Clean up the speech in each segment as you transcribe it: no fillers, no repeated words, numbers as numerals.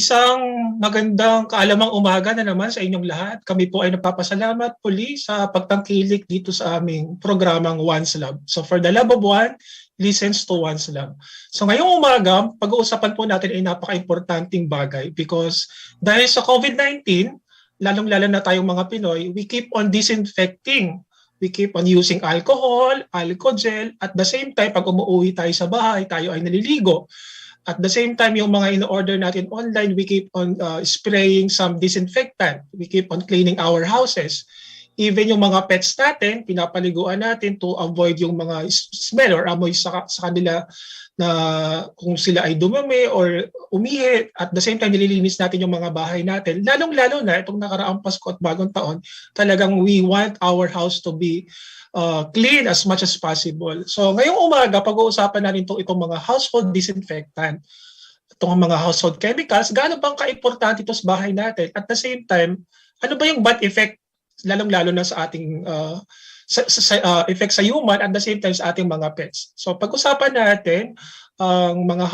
Isang magandang kaalamang umaga na naman sa inyong lahat. Kami po ay nagpapasalamat muli sa pagtangkilik dito sa aming programang One's Love. So for the love of one, listens to One's Love. So ngayong umaga, pag-uusapan po natin ay napaka-importanting bagay because dahil sa COVID-19, lalong-lalo na tayong mga Pinoy, we keep on disinfecting. We keep on using alcohol, alcohol gel. At the same time, pag umuwi tayo sa bahay, tayo ay naliligo. At the same time, yung mga in-order natin online, we keep on spraying some disinfectant. We keep on cleaning our houses. Even yung mga pets natin, pinapaliguan natin to avoid yung mga smell or amoy sa kanila na kung sila ay dumami or umihi. At the same time, nililinis natin yung mga bahay natin. Lalong-lalo na itong nakaraang Pasko at Bagong Taon, talagang we want our house to be clean as much as possible. So ngayong umaga, pag-uusapan natin itong mga household disinfectant, itong mga household chemicals, gaano bang ka-importante ito sa bahay natin? At the same time, ano ba yung bad effect, lalong-lalo na sa ating effect sa human at the same time sa ating mga pets. So pag-usapan natin ang mga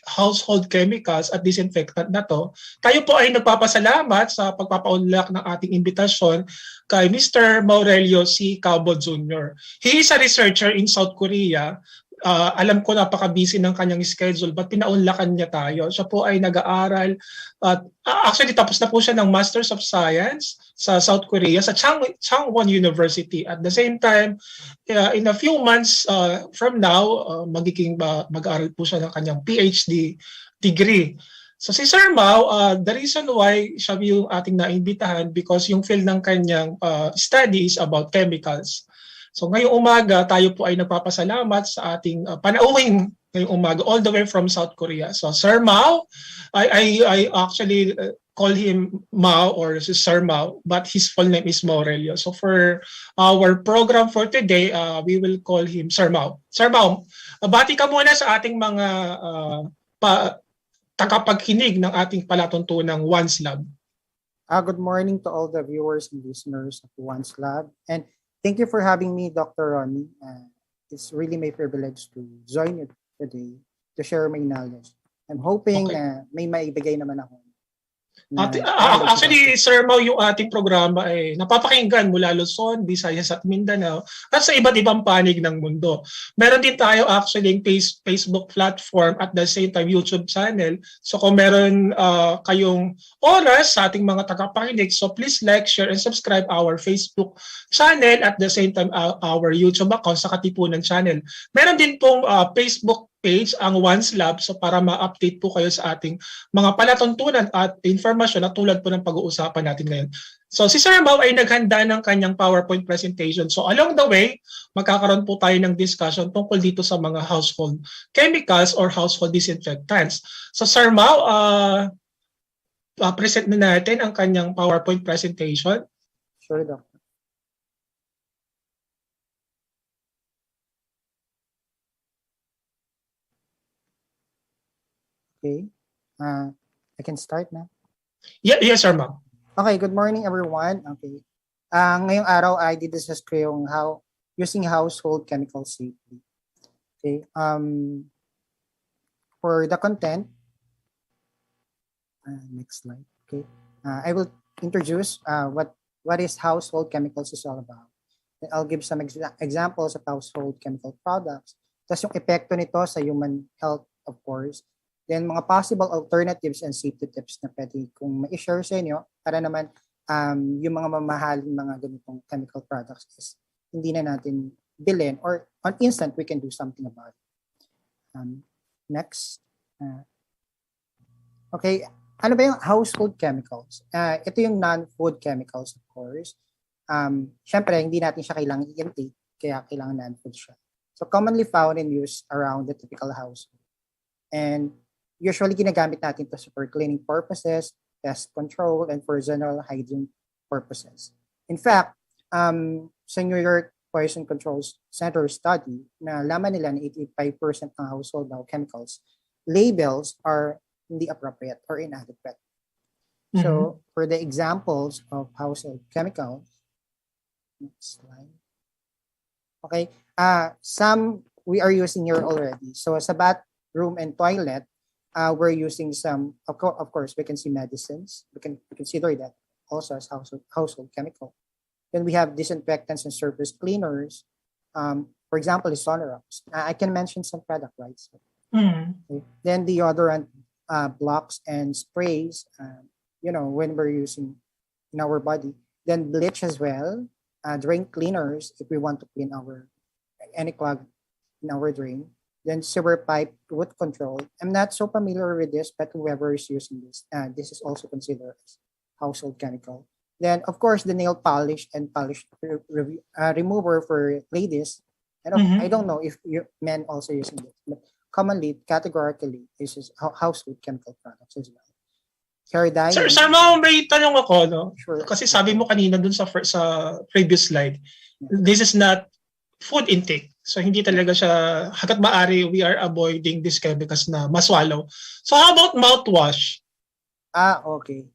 household chemicals at disinfectant na to. Tayo po ay nagpapasalamat sa pagpapaunlak ng ating imbitasyon kay Mr. Maurelio C. Cabo Jr. He is a researcher in South Korea. Alam ko napaka-busy ng kanyang schedule but pinaunlakan niya tayo. Siya po ay nag-aaral at actually tapos na po siya ng Masters of Science sa South Korea sa Changwon University. At the same time, in a few months from now, mag-aaral po siya ng kanyang PhD degree. So si Sir Mau, the reason why siya yung ating naimbitahan because yung field ng kanyang study is about chemicals. So ngayong umaga, tayo po ay nagpapasalamat sa ating panauwing ngayong umaga all the way from South Korea. So Sir Mau, I actually call him Mau or Sir Mau, but his full name is Maurelio. So for our program for today, we will call him Sir Mau. Sir Mau, bati ka muna sa ating mga tagapagkinig ng ating palatuntunang One's Love. Good morning to all the viewers and listeners of One's Love. And thank you for having me, Dr. Ronnie. It's really my privilege to join you today to share my knowledge. I'm hoping na may maibigay naman ako. Actually, Sir Mau, yung ating programa ay napapakinggan mula Luzon, Visayas at Mindanao at sa iba't ibang panig ng mundo. Meron din tayo actually yung Facebook platform at the same time YouTube channel. So kung meron kayong oras sa ating mga tagapakinig, so please like, share, and subscribe our Facebook channel at the same time our YouTube account sa Katipunan channel. Meron din pong Facebook page ang One's Lab so para ma-update po kayo sa ating mga palatuntunan at information na tulad po ng pag-uusapan natin ngayon. So si Sir Mau ay naghanda ng kanyang PowerPoint presentation. So along the way, magkakaroon po tayo ng discussion tungkol dito sa mga household chemicals or household disinfectants. So Sir Mau, present na natin ang kanyang PowerPoint presentation. Sure, Doctor. Okay. I can start na. Yes, Sir Mau. Okay, good morning everyone. Okay. Ngayong araw ay didiscuss ko yung using household chemicals safely. Okay. For the content, next slide. Okay. I will introduce what is household chemicals is all about. Then I'll give some examples of household chemical products. Tapos yung epekto nito sa human health, of course. Then mga possible alternatives and safety tips na pwede kung ma-share sa inyo para naman yung mga mamahaling mga ganitong chemical products is hindi na natin bilhin or on instant we can do something about it. Next. Okay, ano ba yung household chemicals? Ito yung non-food chemicals, of course. Siyempre, hindi natin siya kailangan i-intake, kaya kailangan non-food siya. So commonly found and used around the typical household. And usually ginagamit natin to for cleaning purposes, pest control, and for general hygiene purposes. In fact, sa New York Poison Control Center study, na laman nila na 85% ng household chemicals labels are hindi appropriate or inadequate. Mm-hmm. So, for the examples of household chemicals, next slide. Okay, some we are using here already. So, sa bathroom and toilet, we're using some, of course, we can see medicines. We can consider that also as household chemical. Then we have disinfectants and surface cleaners. For example, is Sonorox. I can mention some product, right? So, okay. Then deodorant blocks and sprays, when we're using in our body. Then bleach as well, drain cleaners if we want to clean any clog in our drain. Then sewer pipe root control. I'm not so familiar with this, but whoever is using this is also considered as household chemical. Then, of course, the nail polish and polish remover for ladies. I don't know if men also using this, but commonly, categorically, this is household chemical products as well. Hair dye. Sir, may tanong ako, no? Sure. Kasi sabi mo kanina dun sa previous slide, this is not food intake. So hindi talaga siya, hanggat maaari, we are avoiding these chemicals na maswallow. So how about mouthwash? Okay.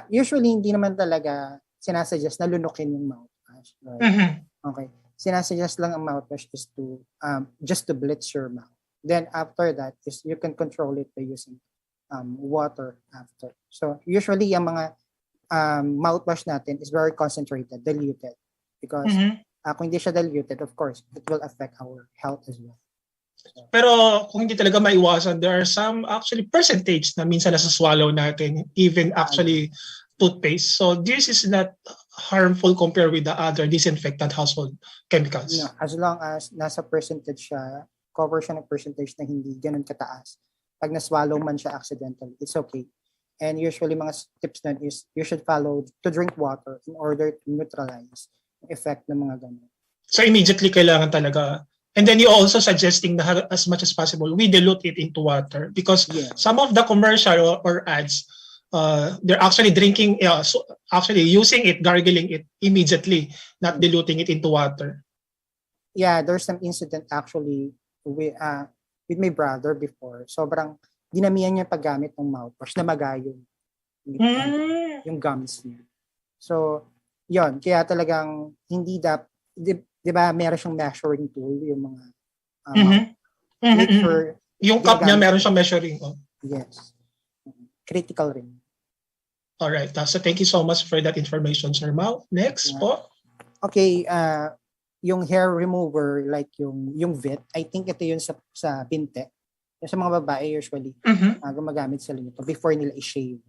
Usually hindi naman talaga sinasuggest na lunukin yung mouthwash. Right? Okay. Sinasuggest lang ang mouthwash is to just to bleach your mouth. Then after that is you can control it by using water after. So usually yung mga mouthwash natin is very concentrated, diluted. Because kung hindi siya diluted, of course, it will affect our health as well. So, pero kung hindi talaga maiwasan, there are some actually percentage na minsan nasa swallow natin, even actually toothpaste. So this is not harmful compared with the other disinfectant household chemicals. No, as long as nasa percentage siya, cover siya ng percentage na hindi ganun kataas. Pag na-swallow man siya accidentally, it's okay. And usually mga tips na is you should follow to drink water in order to neutralize the effect ng mga ganun. So immediately kailangan talaga. And then you also suggesting na as much as possible, we dilute it into water because some of the commercial or ads, they're actually drinking, actually using it, gargling it immediately, not diluting it into water. Yeah, there's some incident actually with my brother before. Sobrang dinamihan niya paggamit ng mouthwash na magayo yung gums niya. So, yon, kaya talagang hindi di ba meron siyang measuring tool yung mga make sure yung cup niya meron siyang measuring. Yes. Critical rin. All right. So thank you so much for that information, Sir Mau. Next po. Okay, yung hair remover like yung VIT, I think ito yun sa binte. Yung sa mga babae usually gumagamit sila nito before nila i-shave.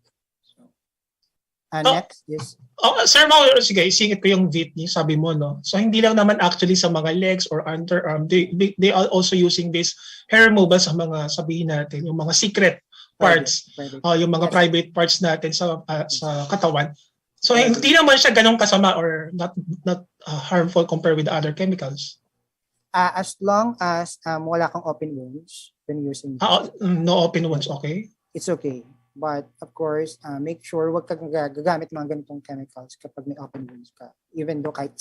Next is Sir Mau, sige, isingit ko yung VIT niya, sabi mo, no? So hindi lang naman actually sa mga legs or underarm, they are also using this hair removal sa mga, sabihin natin, yung mga secret parts, yung mga private parts natin sa katawan. So hindi naman siya ganun kasama or not harmful compared with other chemicals. As long as wala kang open wounds when using no open wounds, okay? It's okay. But of course, make sure wag kang gagamit mga ganitong chemicals kapag may open wounds ka. Even though kahit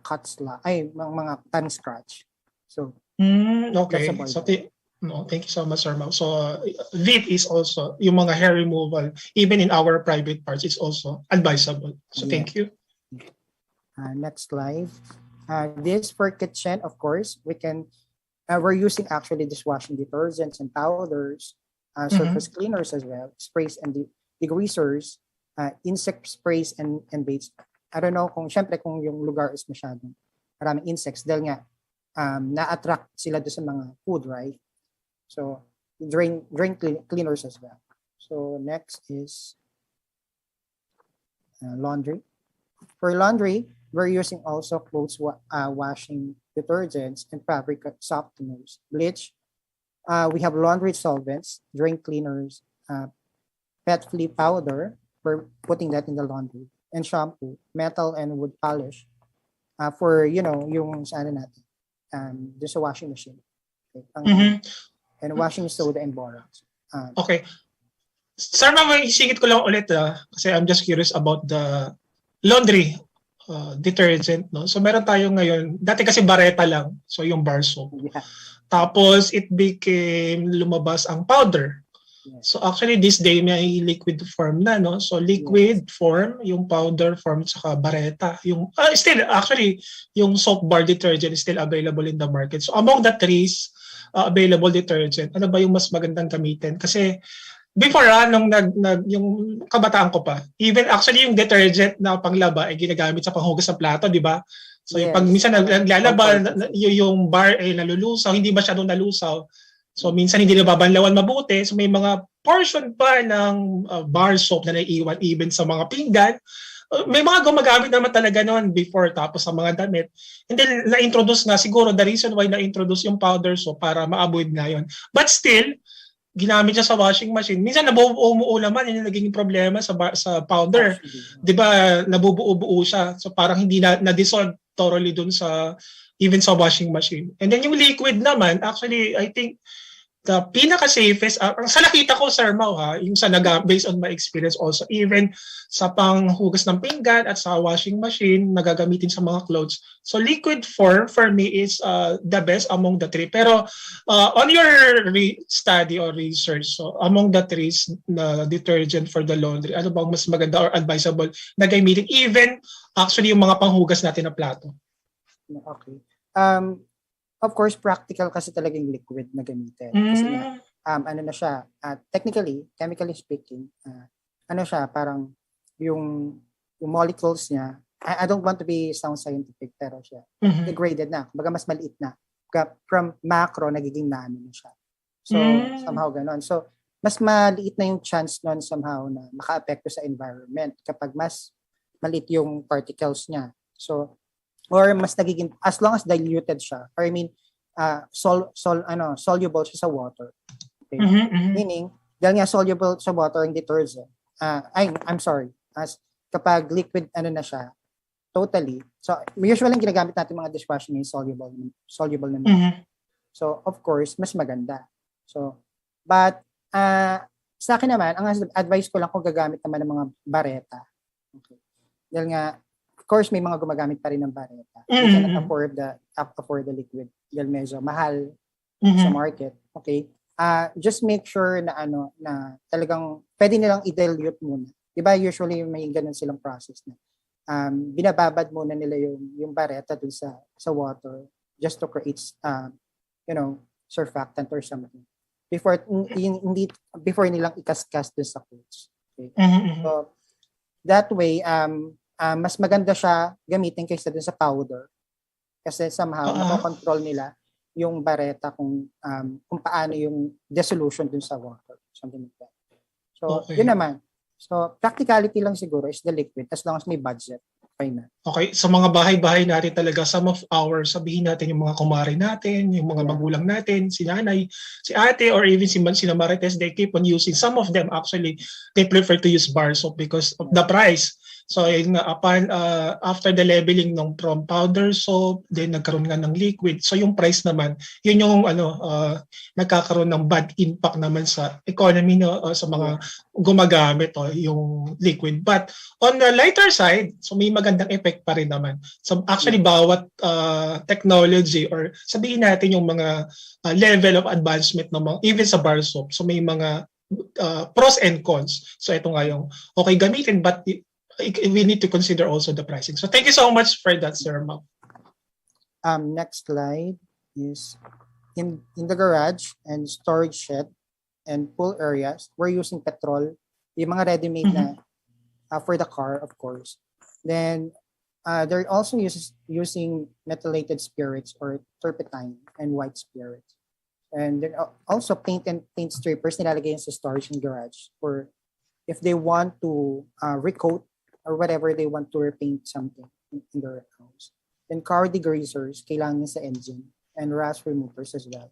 cuts lang, mga tongue scratch. So, okay. So, thank you so much, Sir Mau. So, VIT is also, yung mga hair removal, even in our private parts, is also advisable. So, thank you. Next slide. This for kitchen, of course, we're using actually dishwashing detergents and powders, surface cleaners as well, sprays and degreasers, insect sprays and baits. I don't know kung yung lugar is masyadong maraming insects dahil nga na-attract sila doon sa mga food, right? So, drain cleaners as well. So, next is laundry. For laundry, we're using also clothes washing detergents and fabric softeners, bleach. We have laundry solvents, drain cleaners, pet flea powder. We're putting that in the laundry. And shampoo, metal and wood polish for, yung sa natin, just a washing machine. Okay. And washing soda and borax. Okay. Sir, isingit ko lang ulit kasi I'm just curious about the laundry detergent. No? So meron tayo ngayon, dati kasi bareta lang, so yung bar soap. Yeah. Tapos it became lumabas ang powder. Yes. So actually this day may liquid form na, no? So liquid form, yung powder form saka bareta. Yung still actually yung soap bar detergent is still available in the market. So among the three, available detergent, ano ba yung mas magandang gamitin? Kasi before nung yung kabataan ko pa, even actually yung detergent na panglaba ay ginagamit sa panghugas ng plato, di ba? So pag Yes. minsan naglalaba, yung bar ay nalulusaw, hindi masyadong nalusaw. So minsan hindi nababanlawan mabuti. So may mga portion pa ng bar soap na naiiwan even sa mga pinggan. May mga gumagamit naman talaga noon before tapos sa mga damit. And then na-introduce nga siguro the reason why na-introduce yung powder soap para ma-avoid nga yun. But still, ginamit siya sa washing machine. Minsan nabubuo naman, yun yung naging problema sa powder. Di ba, nabubuo siya. So parang hindi na-dissolve thoroughly dun sa, even sa washing machine. And then yung liquid naman, actually, I think, the pinaka-safest, sa nakita ko, Sir Mau, yung based on my experience also, even sa panghugas ng pinggan at sa washing machine, nagagamitin sa mga clothes. So liquid form for me is the best among the three. Pero on your study or research, so among the three na detergent for the laundry, ano bang mas maganda or advisable na gamitin? Even actually yung mga panghugas natin na plato. Okay. Of course, practical kasi talagang liquid na gamitin. Kasi ano na siya, technically, chemically speaking, ano siya, parang yung molecules niya, I don't want to be sound scientific, pero siya, degraded na. Kumbaga mas maliit na. From macro, nagiging nano na siya. So, somehow ganon. So, mas maliit na yung chance nun somehow na maka-apekto sa environment kapag mas maliit yung particles niya. So, or mas nagiging, as long as diluted siya, or I mean, soluble siya sa water. Okay? Meaning, dahil nga soluble sa water yung detergent, I'm sorry, kapag liquid, na siya, totally, so usually yung ginagamit natin mga dishwashing is soluble na. So, of course, mas maganda. So, but, sa akin naman, ang advice ko lang kung gagamit naman ng mga bareta. Okay. Dahil nga, of course, may mga gumagamit pa rin ng bareta. You cannot afford the liquid dahil medyo mahal sa market. Okay? Just make sure na na talagang pwede nilang i-dilute muna. Diba usually may ganun silang process na binababad muna nila yung bareta dun sa water just to create surfactant or something. Before nilang ikaskas dun sa clothes. Okay? So, that way, mas maganda siya gamitin kaysa dun sa powder. Kasi somehow, nakokontrol nila yung bareta kung paano yung dissolution dun sa water. Something like that. So, yun naman. So, practicality lang siguro is the liquid as long as may budget. Okay na. Okay, sa mga bahay-bahay natin talaga, some of our, sabihin natin yung mga kumari natin, yung mga magulang natin, si nanay, si ate, or even si Marites, they keep on using, some of them actually, they prefer to use bar soap because of the price. So after the leveling from powder soap, then nagkaroon nga ng liquid. So yung price naman, yun yung nagkakaroon ng bad impact naman sa economy sa mga gumagamit yung liquid. But on the lighter side, so may magandang effect pa rin naman. So actually bawat technology or sabihin natin yung mga level of advancement ng even sa bar soap. So may mga pros and cons. So ito nga yung okay gamitin but we need to consider also the pricing. So thank you so much for that, Sir Mau. Next slide is in the garage and storage shed and pool areas, we're using petrol, yung mga ready-made na for the car, of course. Then they're also using methylated spirits or turpentine and white spirits. And then also paint strippers nilalagay sa storage and garage for if they want to recoat or whatever they want to repaint something in their house. Then car degreasers, kailangan sa engine, and rust removers as well.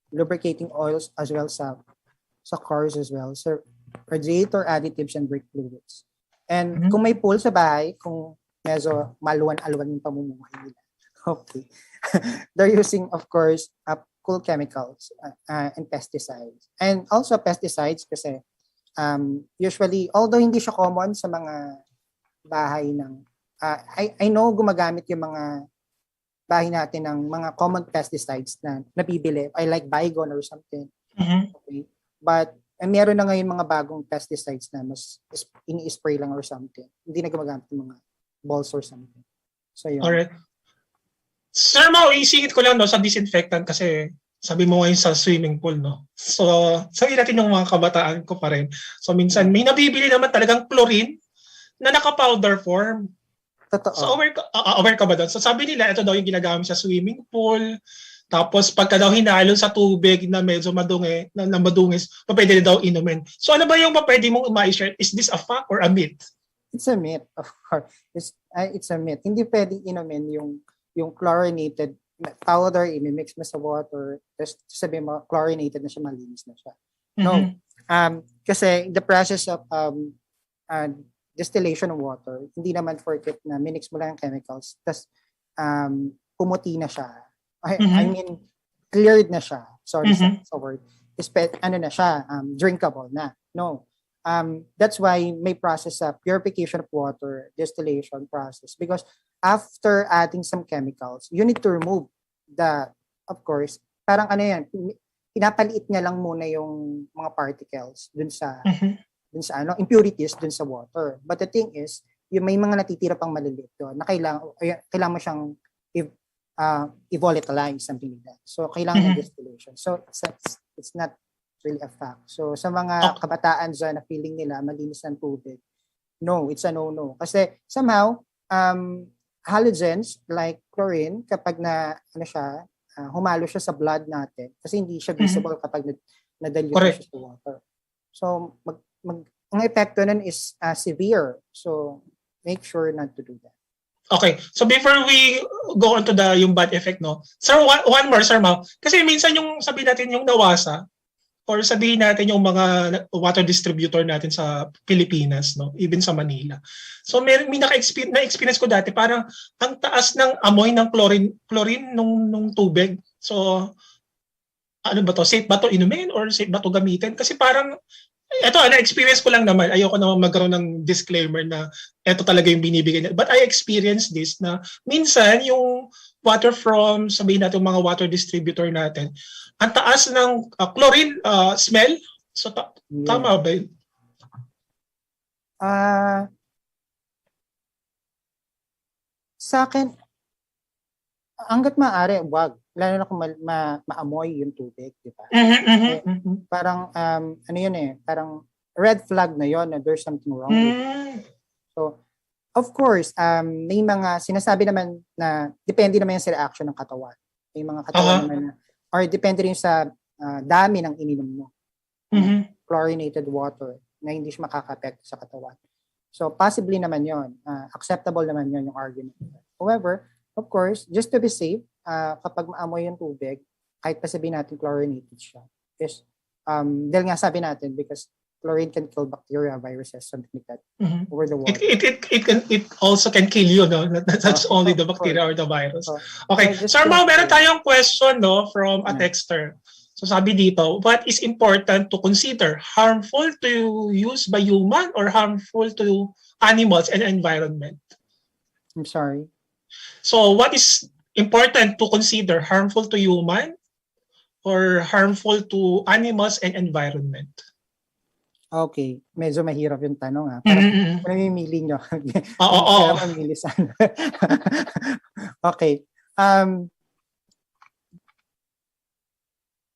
Lubricating oils as well sa cars as well. So, radiator additives and brake fluids. And kung may pool sa bahay, kung medyo maluwan-aluwan yung pamumuhay nila, okay. They're using, of course, cool chemicals and pesticides. And also pesticides kasi usually, although hindi siya common sa mga bahay ng I know gumagamit yung mga bahay natin ng mga common pesticides na nabibili. I like Baygon or something. Okay. But meron na ngayon mga bagong pesticides na mas ini-spray lang or something. Hindi na gumagamit ng mga balls or something. So yun. Alright. Sir Mau, isingit ko lang sa disinfectant kasi sabi mo ngayon sa swimming pool, no? So, sabihin natin yung mga kabataan ko pa rin. So, minsan may nabibili naman talagang chlorine na naka-powder form. Totoo. So, aware ka ba doon? So, sabi nila, ito daw yung ginagamit sa swimming pool. Tapos, pagka daw hinalo sa tubig na medyo madungi, na madungis, pwede daw inumin. So, ano ba yung pwede mong ma-share? Is this a fact or a myth? It's a myth, of course. It's a myth. Hindi pwedeng inumin yung chlorinated powder, imimix mo sa water, tapos sabihin mo, chlorinated na siya, malinis na siya. No. Kasi the process of distillation of water, hindi naman forget na minix mo lang yung chemicals, tapos pumuti na siya. I mean, cleared na siya. Sorry sa word. Ano na siya, drinkable na. No. That's why may process sa purification of water, distillation process. Because after adding some chemicals, you need to remove of course, parang ano yan, pinapaliit niya lang muna yung mga particles dun sa impurities dun sa water. But the thing is, yung may mga natitira pang maliliit doon na kailangan mo siyang i-volatilize, something like that. So, kailangan ng distillation. So, it's not really a fact. So, sa mga kabataan dyan na feeling nila malinis ng tubig, no, it's a no-no. Kasi somehow, halogens like chlorine, kapag humalo siya sa blood natin, kasi hindi siya visible kapag na-dilute siya sa water. So, ang epekto nun is severe. So, make sure not to do that. Okay. So before we go on to yung bad effect, no? Sir, one more, Sir Mau. Kasi minsan yung sabihin natin yung nawasa, or sabihin natin yung mga water distributor natin sa Pilipinas, no? Even sa Manila. So may na-experience ko dati, parang ang taas ng amoy ng chlorine nung tubig. So, ano ba to? Safe ba to inumin or safe ba to gamitin? Kasi parang, na-experience ko lang naman. Ayoko naman magkaroon ng disclaimer na ito talaga yung binibigay niya. But I experienced this na minsan yung water from, sabihin natin mga water distributor natin, ang taas ng chlorine smell. So, tama ba yun? Sa akin, hanggat maaari, wag. Lalo na kung maamoy yung tubig, di ba? Parang, ano yun parang red flag na yun na there's something wrong with it. So, of course, may mga sinasabi naman na depende naman yan sa reaction ng katawan. May mga katawan naman na, or depende rin sa dami ng ininom mo. Chlorinated water na hindi siya makaka-apekto sa katawan. So, possibly naman yun. Acceptable naman yun yung argument. However, of course, just to be safe, kapag maamoy yung tubig, kahit pa sabihin natin chlorinated siya. Because, dahil nga sabi natin, because chlorine can kill bacteria, viruses, something like that, over the water. It also can kill you, no? That's only the bacteria or the virus. Okay. Sir Mau, meron tayong question, no, from a texter. So sabi dito, what is important to consider? Harmful to use by human or harmful to animals and environment? I'm sorry? So what is important to consider? Harmful to human or harmful to animals and environment? Okay. Medyo mahirap yung tanong. Parang namimili nyo. Oo. Mamili sana. Okay.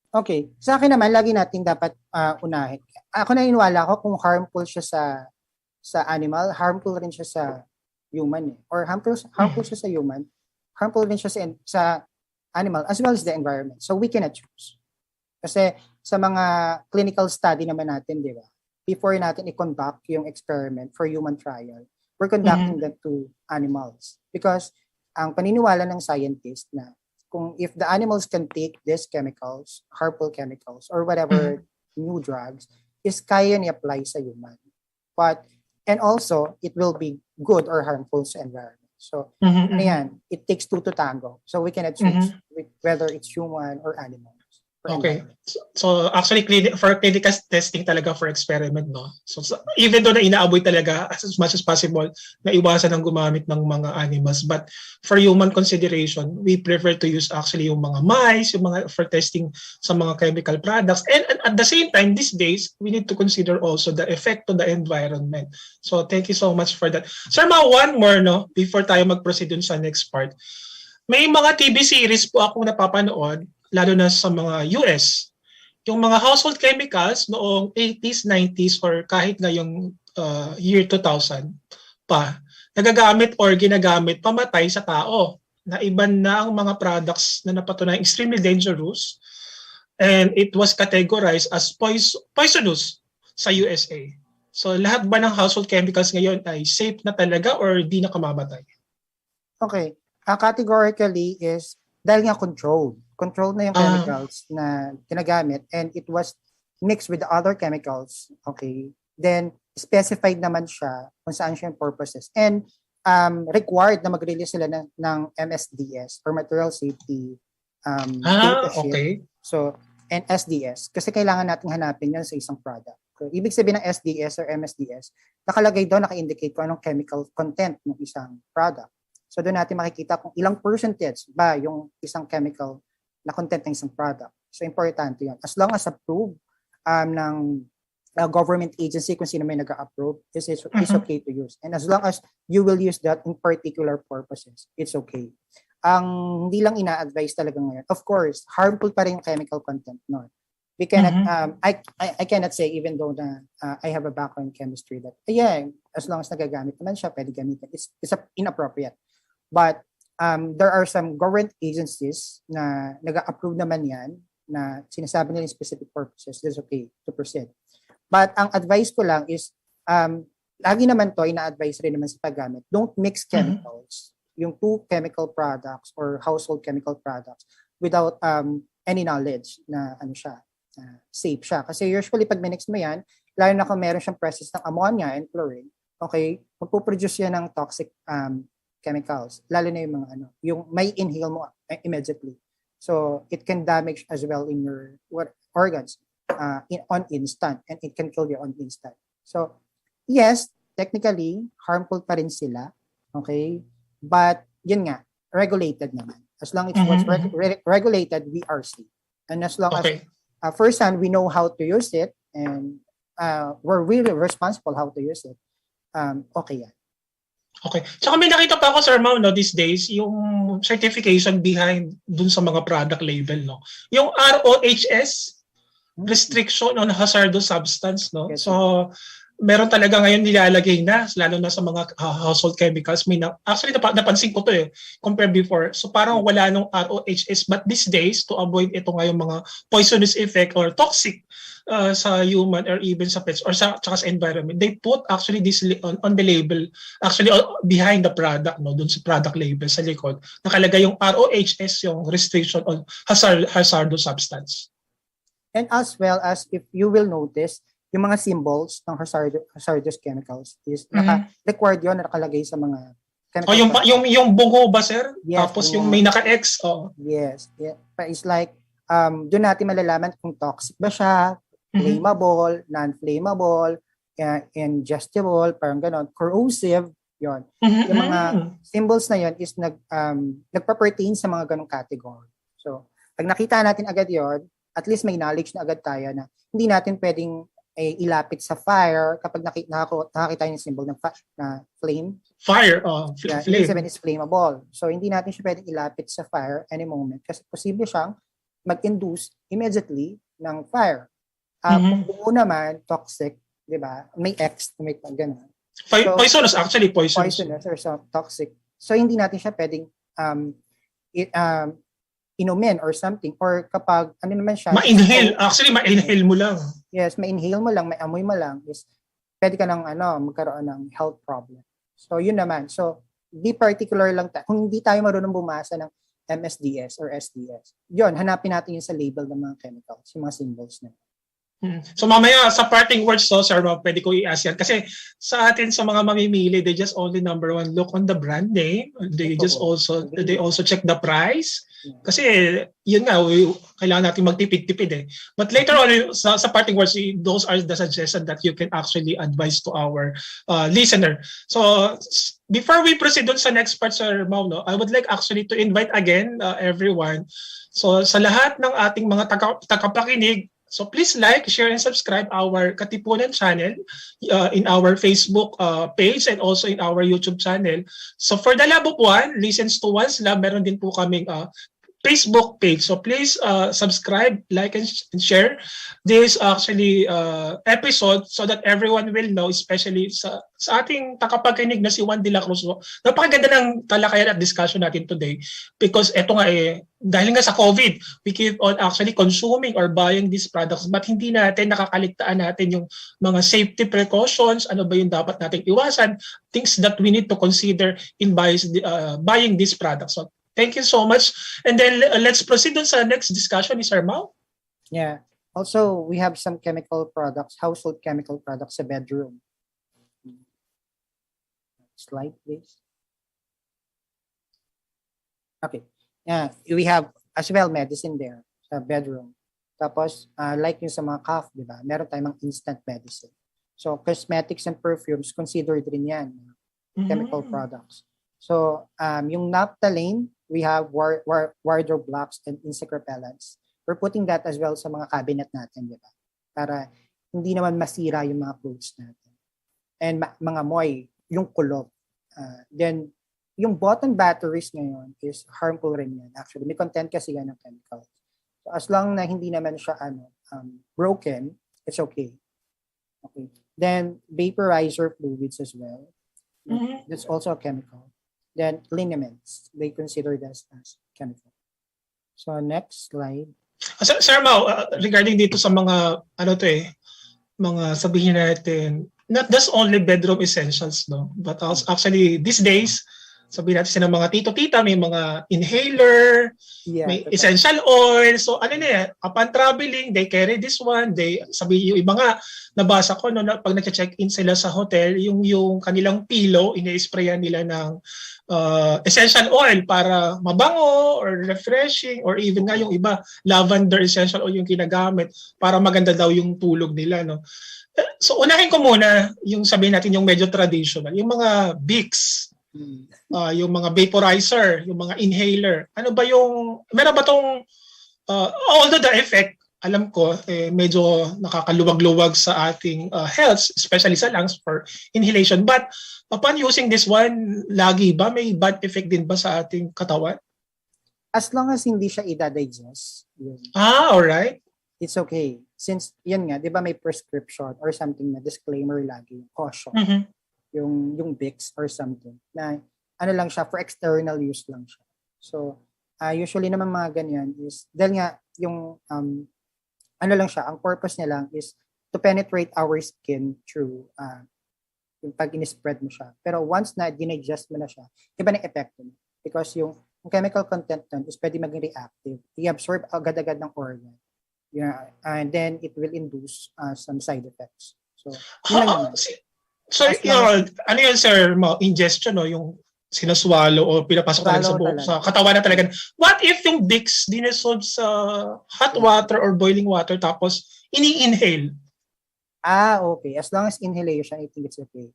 Okay. Sa akin naman, lagi natin dapat unahin. Ako naniniwala ko kung harmful siya sa animal, harmful rin siya sa human. Or harmful siya sa human, harmful rin siya sa animal as well as the environment. So we cannot choose. Kasi sa mga clinical study naman natin, di ba? Before natin i-conduct yung experiment for human trial, we're conducting that to animals. Because ang paniniwala ng scientist na kung if the animals can take these chemicals, harmful chemicals, or whatever new drugs, is kaya ni-apply sa human. And also, it will be good or harmful sa environment. So, ano yan? It takes two to tango. So, we cannot choose whether it's human or animal. Okay. So actually, for clinical testing talaga for experiment, no? So even though na inaaboy talaga as much as possible na iwasan ang gumamit ng mga animals. But for human consideration, we prefer to use actually yung mga mice, yung mga for testing sa mga chemical products. And at the same time, these days, we need to consider also the effect on the environment. So thank you so much for that. Sir, one more, no? Before tayo mag-proceed dun sa next part. May mga TV series po akong napapanood lalo na sa mga US. Yung mga household chemicals noong 80s, 90s, or kahit ngayong year 2000 pa, nagagamit or ginagamit pamatay sa tao. Naiban na ang mga products na napatunay extremely dangerous, and it was categorized as poisonous sa USA. So lahat ba ng household chemicals ngayon ay safe na talaga or di na kamamatay? Okay. Categorically is dahil nga controlled. Controlled na yung chemicals na ginagamit and it was mixed with the other chemicals. Okay. Then specified naman siya kung saan siya yung purposes. And required na mag-release sila ng MSDS or Material Safety Data Sheet. Okay. So, and SDS. Kasi kailangan nating hanapin yun sa isang product. So, ibig sabihin ng SDS or MSDS, nakalagay doon, naka-indicate kung anong chemical content ng isang product. So, doon natin makikita kung ilang percentage ba yung isang chemical na content ng isang product. So, importante yun. As long as approved ng government agency, kung sino may nag-approve, it's okay to use. And as long as you will use that in particular purposes, it's okay. Ang hindi lang ina-advise talaga ngayon. Of course, harmful pa rin yung chemical content, no? We cannot, I cannot say even though na I have a background in chemistry that, as long as nagagamit naman siya, pwede gamitin. It's inappropriate. But there are some government agencies na nag-approve naman yan na sinasabi nila yung specific purposes. That's okay to proceed. But ang advice ko lang is, lagi naman to, ina-advise rin naman sa paggamit, don't mix chemicals. Yung two chemical products or household chemical products without any knowledge na safe siya. Kasi usually pag minix mo yan, lalo na kung meron siyang presence ng ammonia and chlorine, okay, magpuproduce yan ng toxic chemicals. Lalo na yung mga yung may inhale mo immediately. So it can damage as well in your organs on instant, and it can kill you on instant. So yes, technically harmful pa rin sila, okay? But yun nga, regulated naman. As long as it's regulated, we are safe. And as long as first hand, we know how to use it, and we're really responsible how to use it, okay yan. Okay. Tsaka may nakita pa ako, Sir Mau, these days, yung certification behind dun sa mga product label, no? Yung ROHS, Restriction on Hazardous Substance, no? Yes. So, meron talaga ngayon nilalagay na, lalo na sa mga household chemicals. Actually, napansin ko to compared before. So parang wala nung ROHS. But these days, to avoid ito ngayong mga poisonous effect or toxic sa human or even sa pets or tsaka sa environment, they put actually this on the label, actually behind the product, no, dun sa product label sa likod. Nakalagay yung ROHS, yung Restriction on Hazardous Substance. And as well as if you will notice, yung mga symbols ng hazardous chemicals is required yun na nakalagay sa mga chemical. Yung bungo ba, sir? Yes, tapos yung may naka-X. Yes. Yeah. It's like, doon natin malalaman kung toxic ba siya, flammable, non-flammable, ingestible, parang ganon, corrosive, yun. Yung mga symbols na yun is nagpa-pertain sa mga ganong category. So, pag nakita natin agad yun, at least may knowledge na agad tayo na hindi natin pwedeng ilapit sa fire kapag nakakita yung symbol ng flame. Fire, flame. Is flammable. So, hindi natin siya pwedeng ilapit sa fire any moment kasi posible siyang mag-induce immediately ng fire. Kung buo naman, toxic, di ba? May X, may gano'n. Poisonous, actually poisonous. Poisonous or toxic. So, hindi natin siya pwedeng inumin or something, or kapag naman siya, ma-inhale, actually ma-inhale mo lang. Yes, ma-inhale mo lang, may amoy mo lang, is pwede ka nang magkaroon ng health problem. So yun naman. So be particular lang kung hindi tayo marunong bumasa ng MSDS or SDS. Yun, hanapin natin yun sa label ng mga chemicals, yung mga symbols na. So mamaya sa parting words, Sir, pwede ko i-ask yan. Kasi sa atin, sa mga mamimili, they just only number one, look on the brand name. They also check the price. Kasi yun nga, kailangan natin magtipid-tipid But later on, sa parting words, those are the suggestions that you can actually advise to our listener. So before we proceed on sa next part, Sir Mau, I would like actually to invite again everyone. So sa lahat ng ating mga tagapakinig, so please like, share, and subscribe our Katipunan channel in our Facebook page and also in our YouTube channel. So for the love of one, listens to one's love, meron din po kaming Facebook page. So please subscribe, like, and share this actually episode so that everyone will know, especially sa ating takapakinig na si Juan de la Cruz. Napakaganda ng talakayan at discussion natin today because eto nga dahil nga sa COVID, we keep on actually consuming or buying these products but hindi natin nakakaligtaan natin yung mga safety precautions, ano ba yung dapat nating iwasan, things that we need to consider in buying these products. So, thank you so much. And then let's proceed on sa next discussion, Sir Mau. Yeah. Also, we have some chemical products, household chemical products sa bedroom. Slide, please. Okay. Yeah, we have as well medicine there sa bedroom. Tapos, like yung sa mga cough, di ba? Meron tayong mga instant medicine. So, cosmetics and perfumes, considered rin yan. Chemical products. So, yung naphthalene, we have wardrobe blocks and insect repellents. We're putting that as well sa mga cabinet natin, di ba? Para hindi naman masira yung mga clothes natin. And mga moy, yung kulob. Then, yung button batteries ngayon is harmful rin yan. Actually, may content kasi yan ng chemicals. So, as long na hindi naman siya broken, it's okay. Okay. Then, vaporizer fluids as well. That's also a chemical. Then, liniments, they consider that as chemical. So, next slide. Sir Mau, regarding dito sa mga, mga sabihin natin, not just only bedroom essentials, no? But also, actually, these days, sabihin natin ng mga tito-tita, may mga inhaler, may essential oil. So, upon traveling, they carry this one. Yung iba nga, nabasa ko, no, pag nag-check-in sila sa hotel, yung kanilang pillow, ina-sprayan nila ng essential oil para mabango or refreshing or even nga yung iba, lavender essential oil yung ginagamit para maganda daw yung tulog nila. No? So, unahin ko muna yung sabihin natin yung medyo traditional, yung mga Vicks, yung mga vaporizer, yung mga inhaler. Ano ba meron ba tong, although the effect, alam ko, medyo nakakaluwag-luwag sa ating health, especially sa lungs for inhalation. But upon using this one, lagi ba may bad effect din ba sa ating katawan? As long as hindi siya i-digest. Alright. It's okay. Since, yan nga, di ba may prescription or something na disclaimer lagi, caution. Yung Vicks or something na lang siya for external use lang siya. So usually naman mga ganyan is dahil nga yung lang siya, ang purpose niya lang is to penetrate our skin through yung pag in-spread mo siya. Pero once na dinigest mo na siya, iba na epekto niya because yung chemical content nun is pwede maging reactive. I-absorb agad-agad ng organ. Yeah, and then it will induce some side effects. So yun lang naman. So, ano yun, sir, ingestion, no? Yung sinaswallow o pinapasok talaga sa katawan na talaga. What if yung Vicks dinesolve sa hot water or boiling water tapos ini-inhale? Okay. As long as inhalation, I think it's okay.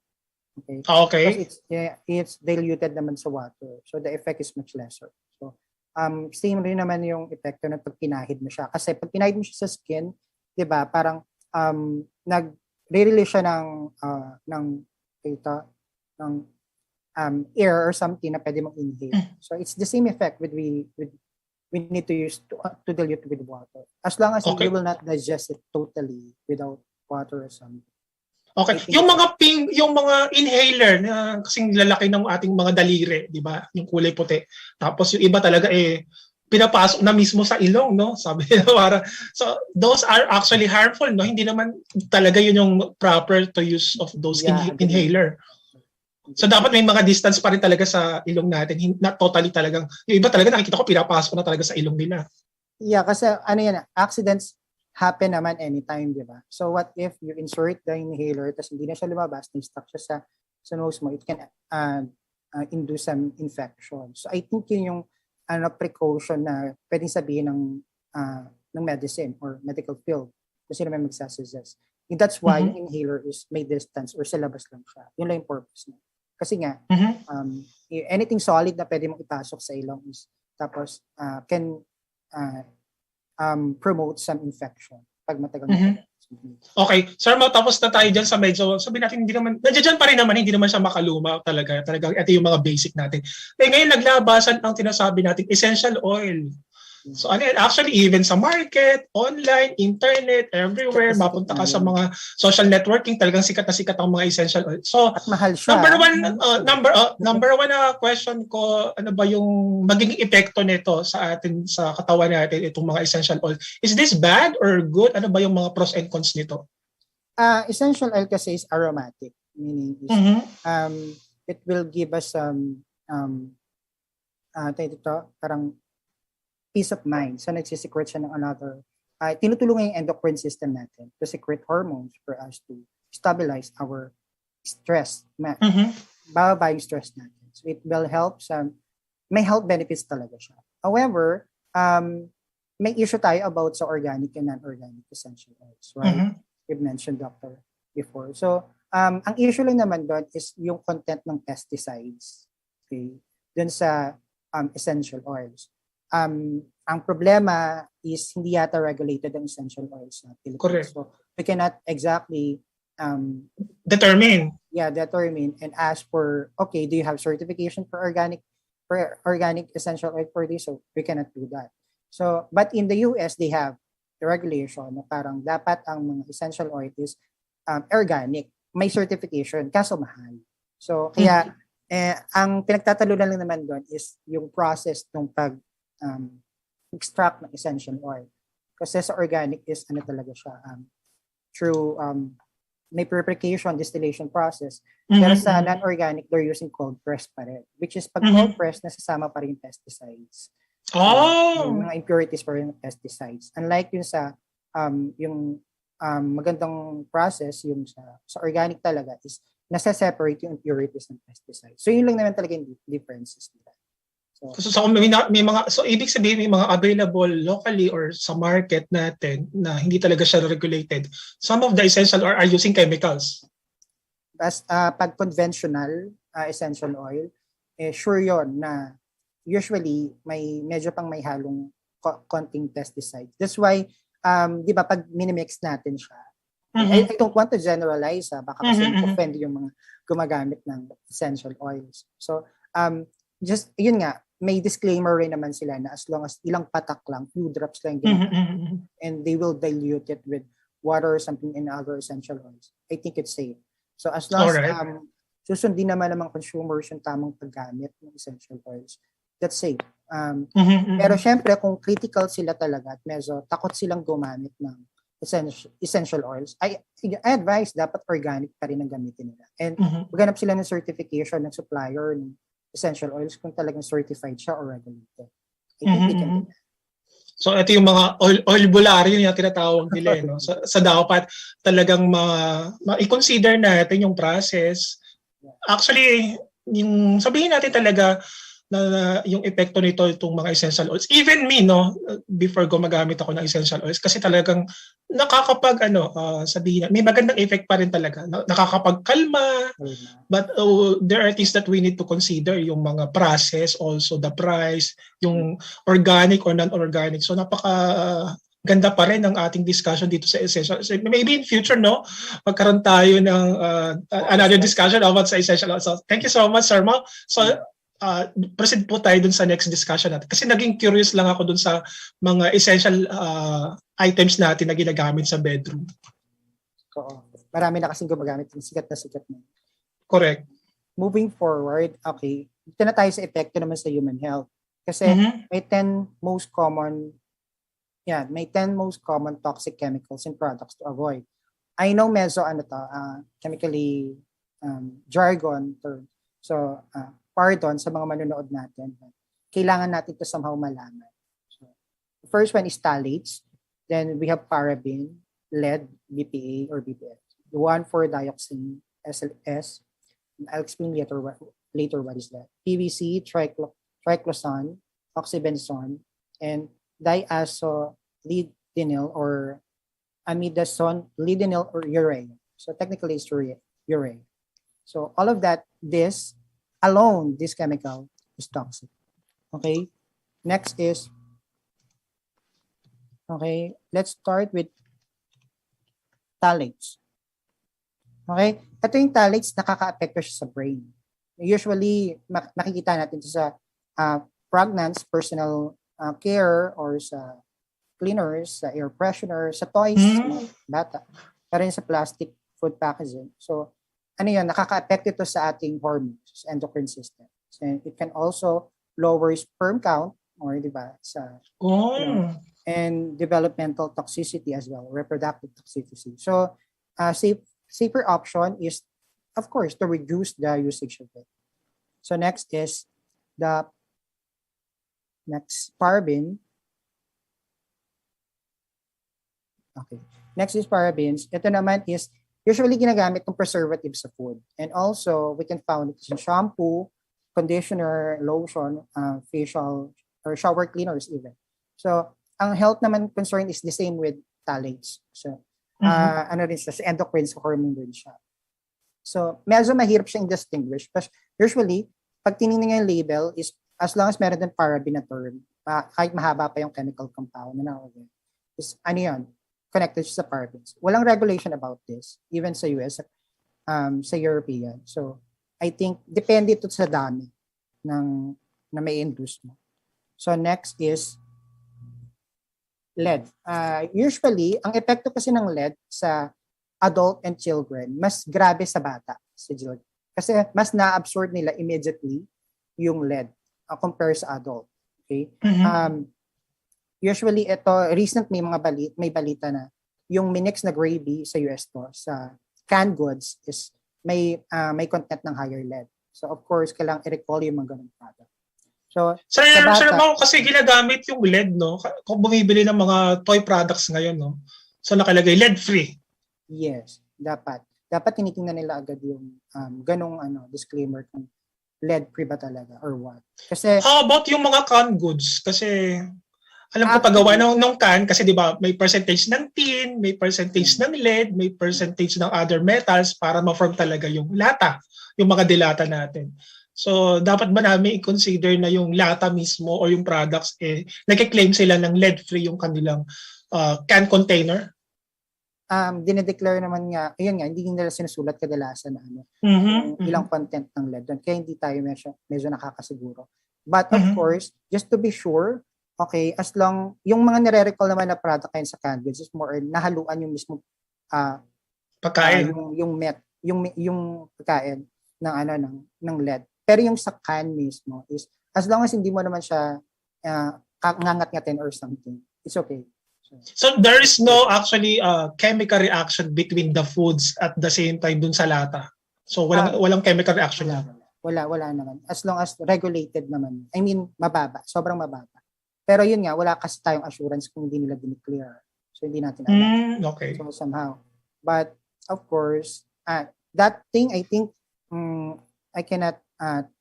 Okay. Because it's diluted naman sa water. So, the effect is much lesser. So, same rin naman yung epekto ng pag pinahid mo siya. Kasi pag pinahid mo siya sa skin, di ba, parang re-release siya ng air or something na pwede mong inhale. So it's the same effect we need to use to dilute with water. As long as you will not digest it totally without water or something. Okay. Yung mga inhaler na kasing lalaki ng ating mga daliri, di ba? Yung kulay puti. Tapos yung iba talaga pinapasok na mismo sa ilong, no? Sabi nila para. So, those are actually harmful, no? Hindi naman talaga yun yung proper to use of those inhaler. So, dapat may mga distance pa rin talaga sa ilong natin. Not totally talagang, yung iba talaga nakikita ko pinapasok na talaga sa ilong nila. Yeah, kasi accidents happen naman anytime, di ba? So, what if you insert the inhaler tapos hindi na siya lumabas, na-stuck siya sa nose mo, it can induce some infection. So, I think yun yung precaution na pwedeng sabihin ng medicine or medical field kung sino may magsasuggest. And that's why yung inhaler is may distance or sa labas lang siya. Yun lang yung purpose niya. Kasi nga, anything solid na pwede mong ipasok sa ilong is tapos can promote some infection pag matagal na. Okay. Sir, matapos na tayo dyan sa medyo, sabihin natin, nandiyan pa rin naman, hindi naman siya makaluma talaga. Talagang ito yung mga basic natin. Ngayon, naglabasan ang tinasabi natin, essential oil. So ano yan, actually even sa market, online, internet, everywhere, Sikat na sikat mapunta nga ka sa yun. mga social networking, talagang sikat na sikat ang mga essential oil. So At mahal siya. number one na question ko, ano ba yung magiging epekto nito sa atin, sa katawan natin, itong mga essential oil? Is this bad or good? Ano ba yung mga pros and cons nito? Essential oil kasi is aromatic, meaning is, it will give us parang peace of mind. So nagsisecrete siya ng another, tinutulungan yung endocrine system natin to secrete hormones for us to stabilize our stress. Bababa yung stress natin. So it will help may health benefits talaga siya. However, may issue tayo about sa organic and non-organic essential oils, right? You've mentioned, Doctor, before. So, ang issue lang naman doon is yung content ng pesticides, okay, dun sa essential oils. Ang problema is hindi yata regulated ang essential oils sa Philippines. Correct. So we cannot exactly determine and ask for, okay, do you have certification for organic essential oil for this? So we cannot do that. So, but in the US, they have the regulation na parang dapat ang mga essential oil is organic, may certification, kaso mahal. So kaya ang pinagtatalunan lang naman doon is yung process ng extract ng essential oil. Kasi sa organic is talaga siya, through may purification, distillation process. Pero sa non-organic, they're using cold press pa rin. Which is pag cold press, nasasama pa rin pesticides. Yung mga impurities pa rin ng pesticides. Unlike yung sa magandang process, yung sa organic talaga is nasa-separate yung impurities ng pesticides. So yun lang naman talaga yung differences nila. So may mga, so ibig sabihin may mga available locally or sa market natin na hindi talaga siya regulated. Some of the essential oil are using chemicals. Pag conventional essential oil, sure yon na usually medyo pang may halong konting pesticide. That's why di ba pag minimix natin siya, I don't want to generalize, baka kasi offend yung mga gumagamit ng essential oils. So just yun nga, may disclaimer rin naman sila na as long as ilang patak lang, few drops lang and they will dilute it with water or something in other essential oils. I think it's safe. So as long as susundin naman ng mga consumers yung tamang paggamit ng essential oils, that's safe. Pero syempre kung critical sila talaga at medyo takot silang gumamit ng essential oils, I advise dapat organic pa rin ang gamitin nila. And maghanap sila ng certification ng supplier ng essential oils kung talagang certified siya or regulated. I think they can do that. So ito yung mga oil bularyo yung tinatawag nila, no? Sa dapat talagang i-consider natin yung process. Actually, yung sabihin natin talaga na yung epekto nito itong mga essential oils. Even me, no, before gumagamit ako ng essential oils kasi talagang nakakapag sabihin, may magandang effect pa rin talaga. Nakakapagkalma. But there are things that we need to consider, yung mga process, also the price, yung organic or non-organic. So ganda pa rin ang ating discussion dito sa essential. So maybe in future, no, magkaroon tayo ng another discussion about sa essential oils. So thank you so much, Sir Mau. So proceed po tayo dun sa next discussion natin. Kasi naging curious lang ako dun sa mga essential items natin na ginagamit sa bedroom. Oo. Marami na kasing gumagamit. Sikat na. Correct. Moving forward, okay, dito na tayo sa epekto naman sa human health. Kasi may 10 most common toxic chemicals and products to avoid. I know medyo chemically jargon term. So, pardon sa mga manonood natin. Kailangan natin ito somehow malaman. So, the first one is phthalates. Then we have paraben, lead, BPA or BPF. The 1,4-dioxane, SLS. I'll explain later what is that. PVC, triclosan, Oxybenzone, and diazolidinyl or amidazole, lidinyl or urea. So technically it's urea. So all of that, this chemical is toxic. Okay. Next is, let's start with phthalates. Okay. Ito yung phthalates, nakaka-apekto siya sa brain. Usually, nakikita natin ito sa pregnant personal care or sa cleaners, sa air freshener, sa toys, mga bata, pero sa plastic food packaging. So, ano yun, nakaka-affect ito sa ating hormones, endocrine system. So, it can also lower sperm count, or di ba, sa, and developmental toxicity as well, reproductive toxicity. So, safer option is, of course, to reduce the usage of it. So, next is the paraben. Okay. Next is parabens. Ito naman is usually ginagamit ng preservative sa food. And also, we can found it in shampoo, conditioner, lotion, facial, or shower cleaners even. So, ang health naman concern is the same with phthalates. So, ano rin siya, endocrine hormone rin siya. So, medyo mahirap siyang distinguish. But usually, pag tinignan yung label is as long as meron din paraben na term, kahit mahaba pa yung chemical compound na nakalagay, is ano yun, connected sa parabens. Walang regulation about this, even sa US, sa European. So, I think, depende ito sa dami na may induce mo. So, next is lead. Usually, ang epekto kasi ng lead sa adult and children, mas grabe sa bata. Kasi mas na-absorb nila immediately yung lead compare sa adult. Okay? Usually, ito, recent may balita na yung minix na gravy sa US to, sa canned goods, is may content ng higher lead. So, of course, kailangang i-recall yung mga ganung product. So, Sir Mau, kasi ginagamit yung lead, no? Kung bumibili ng mga toy products ngayon, no? So, nakalagay lead-free. Yes, dapat. Dapat tinitingnan nila agad yung ganung disclaimer kung lead-free ba talaga or what. Kasi, how about yung mga canned goods? Kasi, alam ko paggawa ng can, kasi di ba may percentage ng tin, may percentage ng lead, may percentage ng other metals para ma-form talaga yung lata, yung mga dilata natin. So, dapat ba namin i-consider na yung lata mismo o yung products, nag-claim sila ng lead-free yung kanilang can container? Dinedeclare naman nga, ayun nga, hindi nila sinusulat kadalasan na ilang content ng lead doon. Kaya hindi tayo medyo nakakasiguro. But of course, just to be sure, okay, as long, yung mga nire-recall naman na product kayo sa canned goods is more nahaluan yung mismo pagkain. Yung pagkain ng lead. Pero yung sa can mismo is, as long as hindi mo naman siya ngangat-ngatin or something, it's okay. So there is no actually chemical reaction between the foods at the same time dun sa lata. So walang chemical reaction. Wala naman. As long as regulated naman. I mean, mababa. Sobrang mababa. Pero yun nga, wala kasi tayong assurance kung hindi nila dineclare. So hindi natin alam. Okay. So somehow. But of course, that thing, I think, I cannot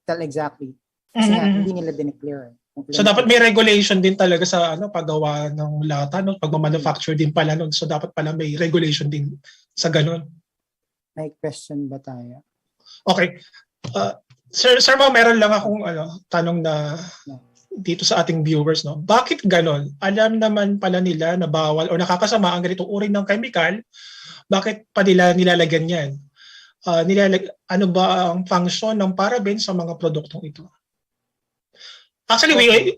tell exactly. Kasi nga, hindi nila dineclare. So dapat may regulation din talaga sa paggawa ng lata, no? Pag-manufacture din pala nun. So dapat pala may regulation din sa ganun. May question ba tayo? Okay. Sir Mau, meron lang akong tanong na dito sa ating viewers, no? Bakit ganon? Alam naman pala nila na bawal o nakakasama ang ganitong uri ng chemical. Bakit pa nila nilalagyan yan? Ano ba ang function ng paraben sa mga produktong ito? Actually,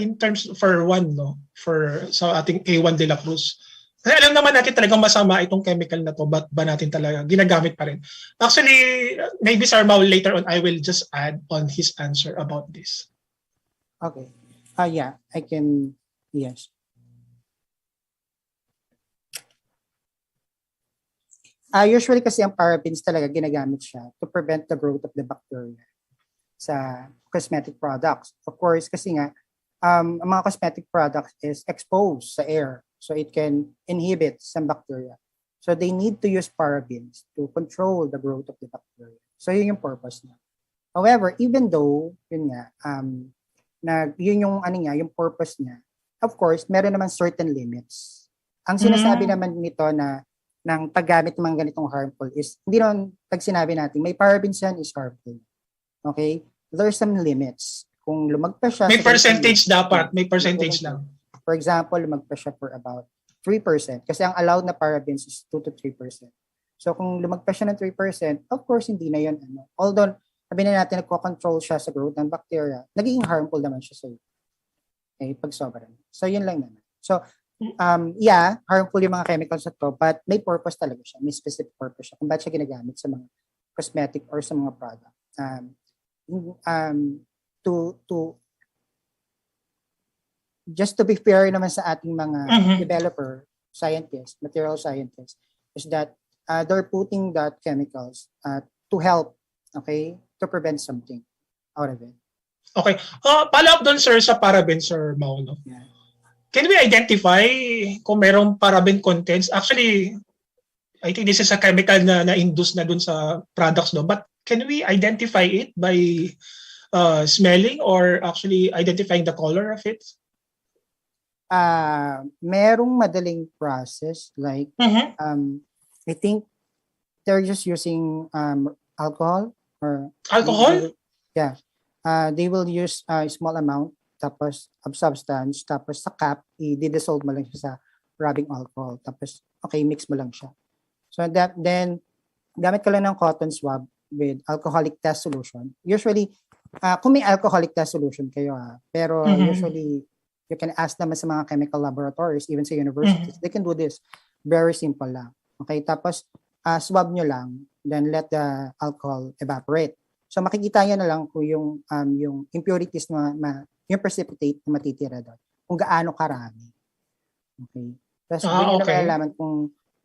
in terms for one, no, for sa ating A1 de la Cruz, kasi alam naman natin talagang masama itong chemical na to, but ba natin talaga ginagamit pa rin? Actually, maybe Sir Mau later on, I will just add on his answer about this. Okay. Yeah, I can, yes. Usually kasi ang parabens talaga ginagamit siya to prevent the growth of the bacteria sa cosmetic products. Of course, kasi nga, ang mga cosmetic products is exposed sa air. So it can inhibit some bacteria. So they need to use parabens to control the growth of the bacteria. So yun yung purpose niya. However, even though, yun nga, yun yung purpose niya, of course, meron naman certain limits. Ang sinasabi naman nito na ng paggamit ng mga ganitong harmful is, hindi naman pag sinabi natin, may parabens yan is harmful. Okay? There's some limits. Kung lumagpas siya... May percentage dapat. May percentage lang. For example, lumagpas siya for about 3%. Kasi ang allowed na parabens is 2 to 3%. So kung lumagpas siya ng 3%, of course, hindi na yun. Although, sabi na natin, nagko-control siya sa growth ng bacteria, nagiging harmful naman siya sa'yo. Okay, pag sobra. So, yun lang naman. So, harmful yung mga chemicals na to, but may purpose talaga siya. May specific purpose siya kung bakit siya ginagamit sa mga cosmetic or sa mga product. Just to be fair naman sa ating mga developer, scientists, material scientists, is that they're putting that chemicals to help, okay, to prevent something out of it. Okay. Follow up doon, sir, sa paraben, Sir Mau, no? Yeah. Can we identify kung merong paraben contents? Actually, I think this is a chemical na induce na dun sa products, no? But can we identify it by smelling or actually identifying the color of it? Merong madaling process like I think they're just using alcohol or they will use a small amount tapos of substance tapos sa cap i-dissolve mo lang siya sa rubbing alcohol tapos okay mix mo lang siya. So then gamit ka lang ng cotton swab with alcoholic test solution. Usually kung may alcoholic test solution kayo pero usually you can ask naman sa mga chemical laboratories, even sa universities. They can do this. Very simple lang. Okay, tapos swab nyo lang, then let the alcohol evaporate. So makikita nyo na lang kung yung impurities yung precipitate na matitira doon. Kung gaano karami. Okay. Tapos doon na malalaman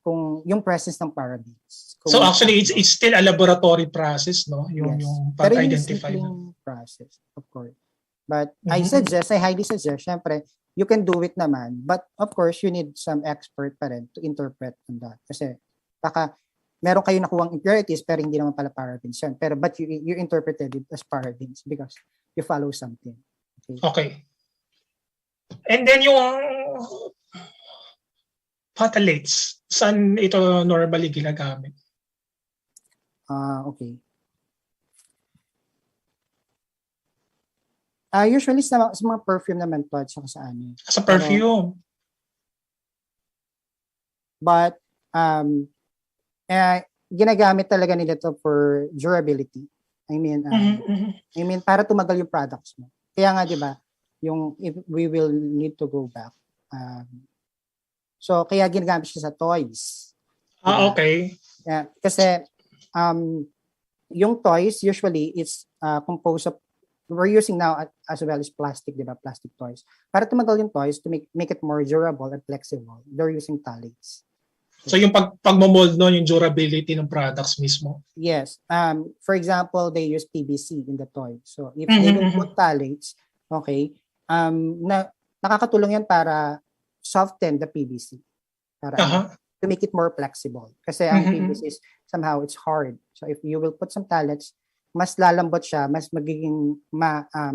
kung yung presence ng parabens. So actually, it's still a laboratory process, no? Yung pag-identify. Pero yung process, of course. But I highly suggest, syempre, you can do it naman. But of course, you need some expert pa rin to interpret on that. Kasi baka meron kayo nakuwang impurities pero hindi naman pala parabens yun. But you interpreted it as parabens because you follow something. Okay. And then yung phthalates, saan ito normally ginagamit? Okay. Usually sa mga perfume naman to at saka sa ano. Sa perfume. But ginagamit talaga nila to for durability. I mean para tumagal yung products mo. Kaya nga 'di ba, yung if we will need to go back. So kaya ginagamit siya sa toys. Diba? Okay. Yeah, kasi yung toys usually it's composed of we're using now as well as plastic, di ba? Plastic toys. Para tumagal yung toys, to make it more durable and flexible, they're using phthalates. So yung pagmamold nun, yung durability ng products mismo? Yes. For example, they use PVC in the toy. So if they will put phthalates, okay, nakakatulong yan para soften the PVC. Para to make it more flexible. Kasi ang PVC is somehow it's hard. So if you will put some phthalates, mas lalambot siya, mas magiging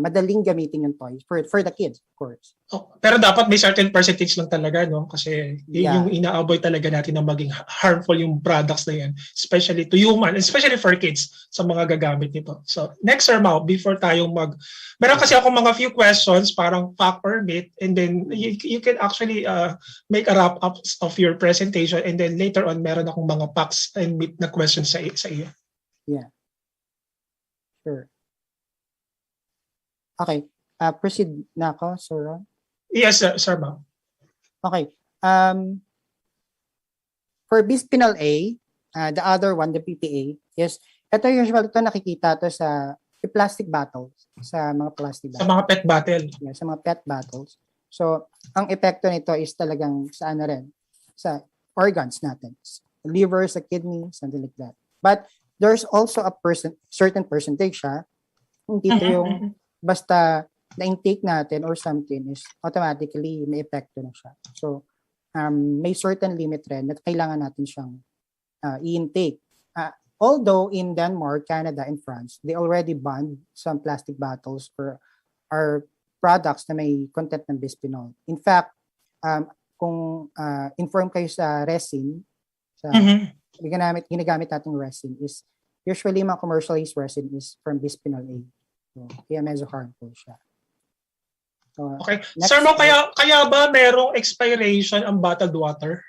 madaling gamitin yung toys for the kids, of course. Pero dapat may certain percentage lang talaga, no? Kasi yung inaavoid talaga natin na maging harmful yung products na yan, especially to human, especially for kids sa mga gagamit nito. So, next, Sir Mau, before tayong meron kasi ako mga few questions, parang fact or myth, and then you can actually make a wrap-up of your presentation, and then later on, meron akong mga facts and myth na questions sa iyo. Yeah. Sure. Okay. Proceed na ako, Sir Ron? Yes, Sir Mau. Okay. For bisphenol A, the other one, the PPA, is ito usually ito nakikita to sa plastic bottles, sa mga plastic bottles. Sa mga PET bottle. Yeah, sa mga PET bottles. So, ang epekto nito is talagang sa ano rin, sa organs natin. Liver, sa kidney, something like that. But there's also a certain percentage hindi ito yung basta na-intake natin or something is automatically may epekto na siya. So, may certain limit rin na kailangan natin siyang i-intake. Although in Denmark, Canada, and France, they already banned some plastic bottles for our products na may content ng bisphenol. In fact, kung inform kayo sa resin, ginagamit nating resin is usually mga commercialized resin is from bisphenol A. So, kaya medyo harmful siya. So, okay. Sir Mo, kaya ba merong expiration ang bottled water?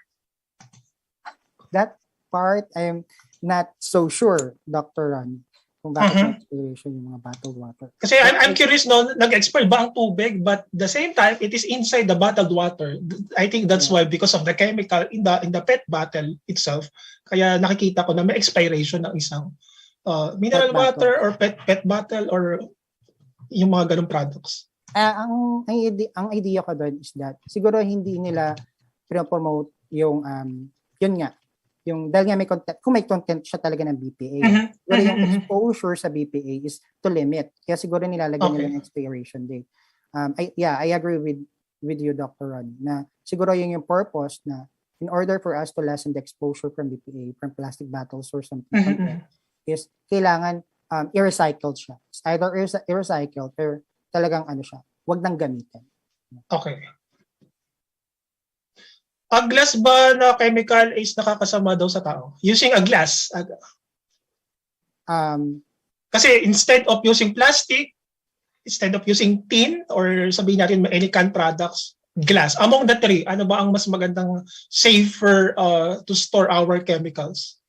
That part, I'm not so sure, Dr. Ronnie. kung bakit may expiration yung mga bottled water. Kasi I'm curious, no, nag-expire ba ang tubig, but the same time, it is inside the bottled water. I think that's why, because of the chemical in the PET bottle itself, kaya nakikita ko na may expiration ng isang mineral water or PET bottle or yung mga ganong products. Ang idea ko doon is that siguro hindi nila promote yung yun nga, yung dahil nga may content, kung may content siya talaga ng BPA. Pero yung exposure sa BPA is to limit. Kaya siguro nilalagyan nila ng expiration date. I agree with you, Dr. Ronnie, na siguro yung purpose na in order for us to lessen the exposure from BPA, from plastic bottles or something, is kailangan i-recycled siya. It's either i-recycled or talagang siya, wag nang gamitin. Okay. Ang glass ba na chemical is nakakasama daw sa tao? Using a glass. Kasi instead of using plastic, instead of using tin, or sabihin natin any canned products, glass. Among the three, ano ba ang mas magandang safer to store our chemicals?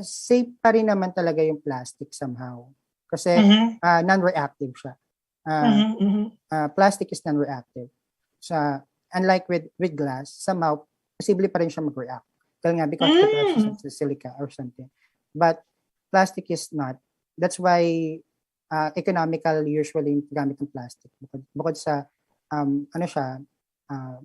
Safe pa rin naman talaga yung plastic somehow. Kasi non-reactive siya. Plastic is non-reactive. Unlike with glass, somehow, posible pa rin siya mag-react. Dahil nga, because of the presence of silica or something. But plastic is not. That's why economical usually yung gamit ng plastic. Bukod sa,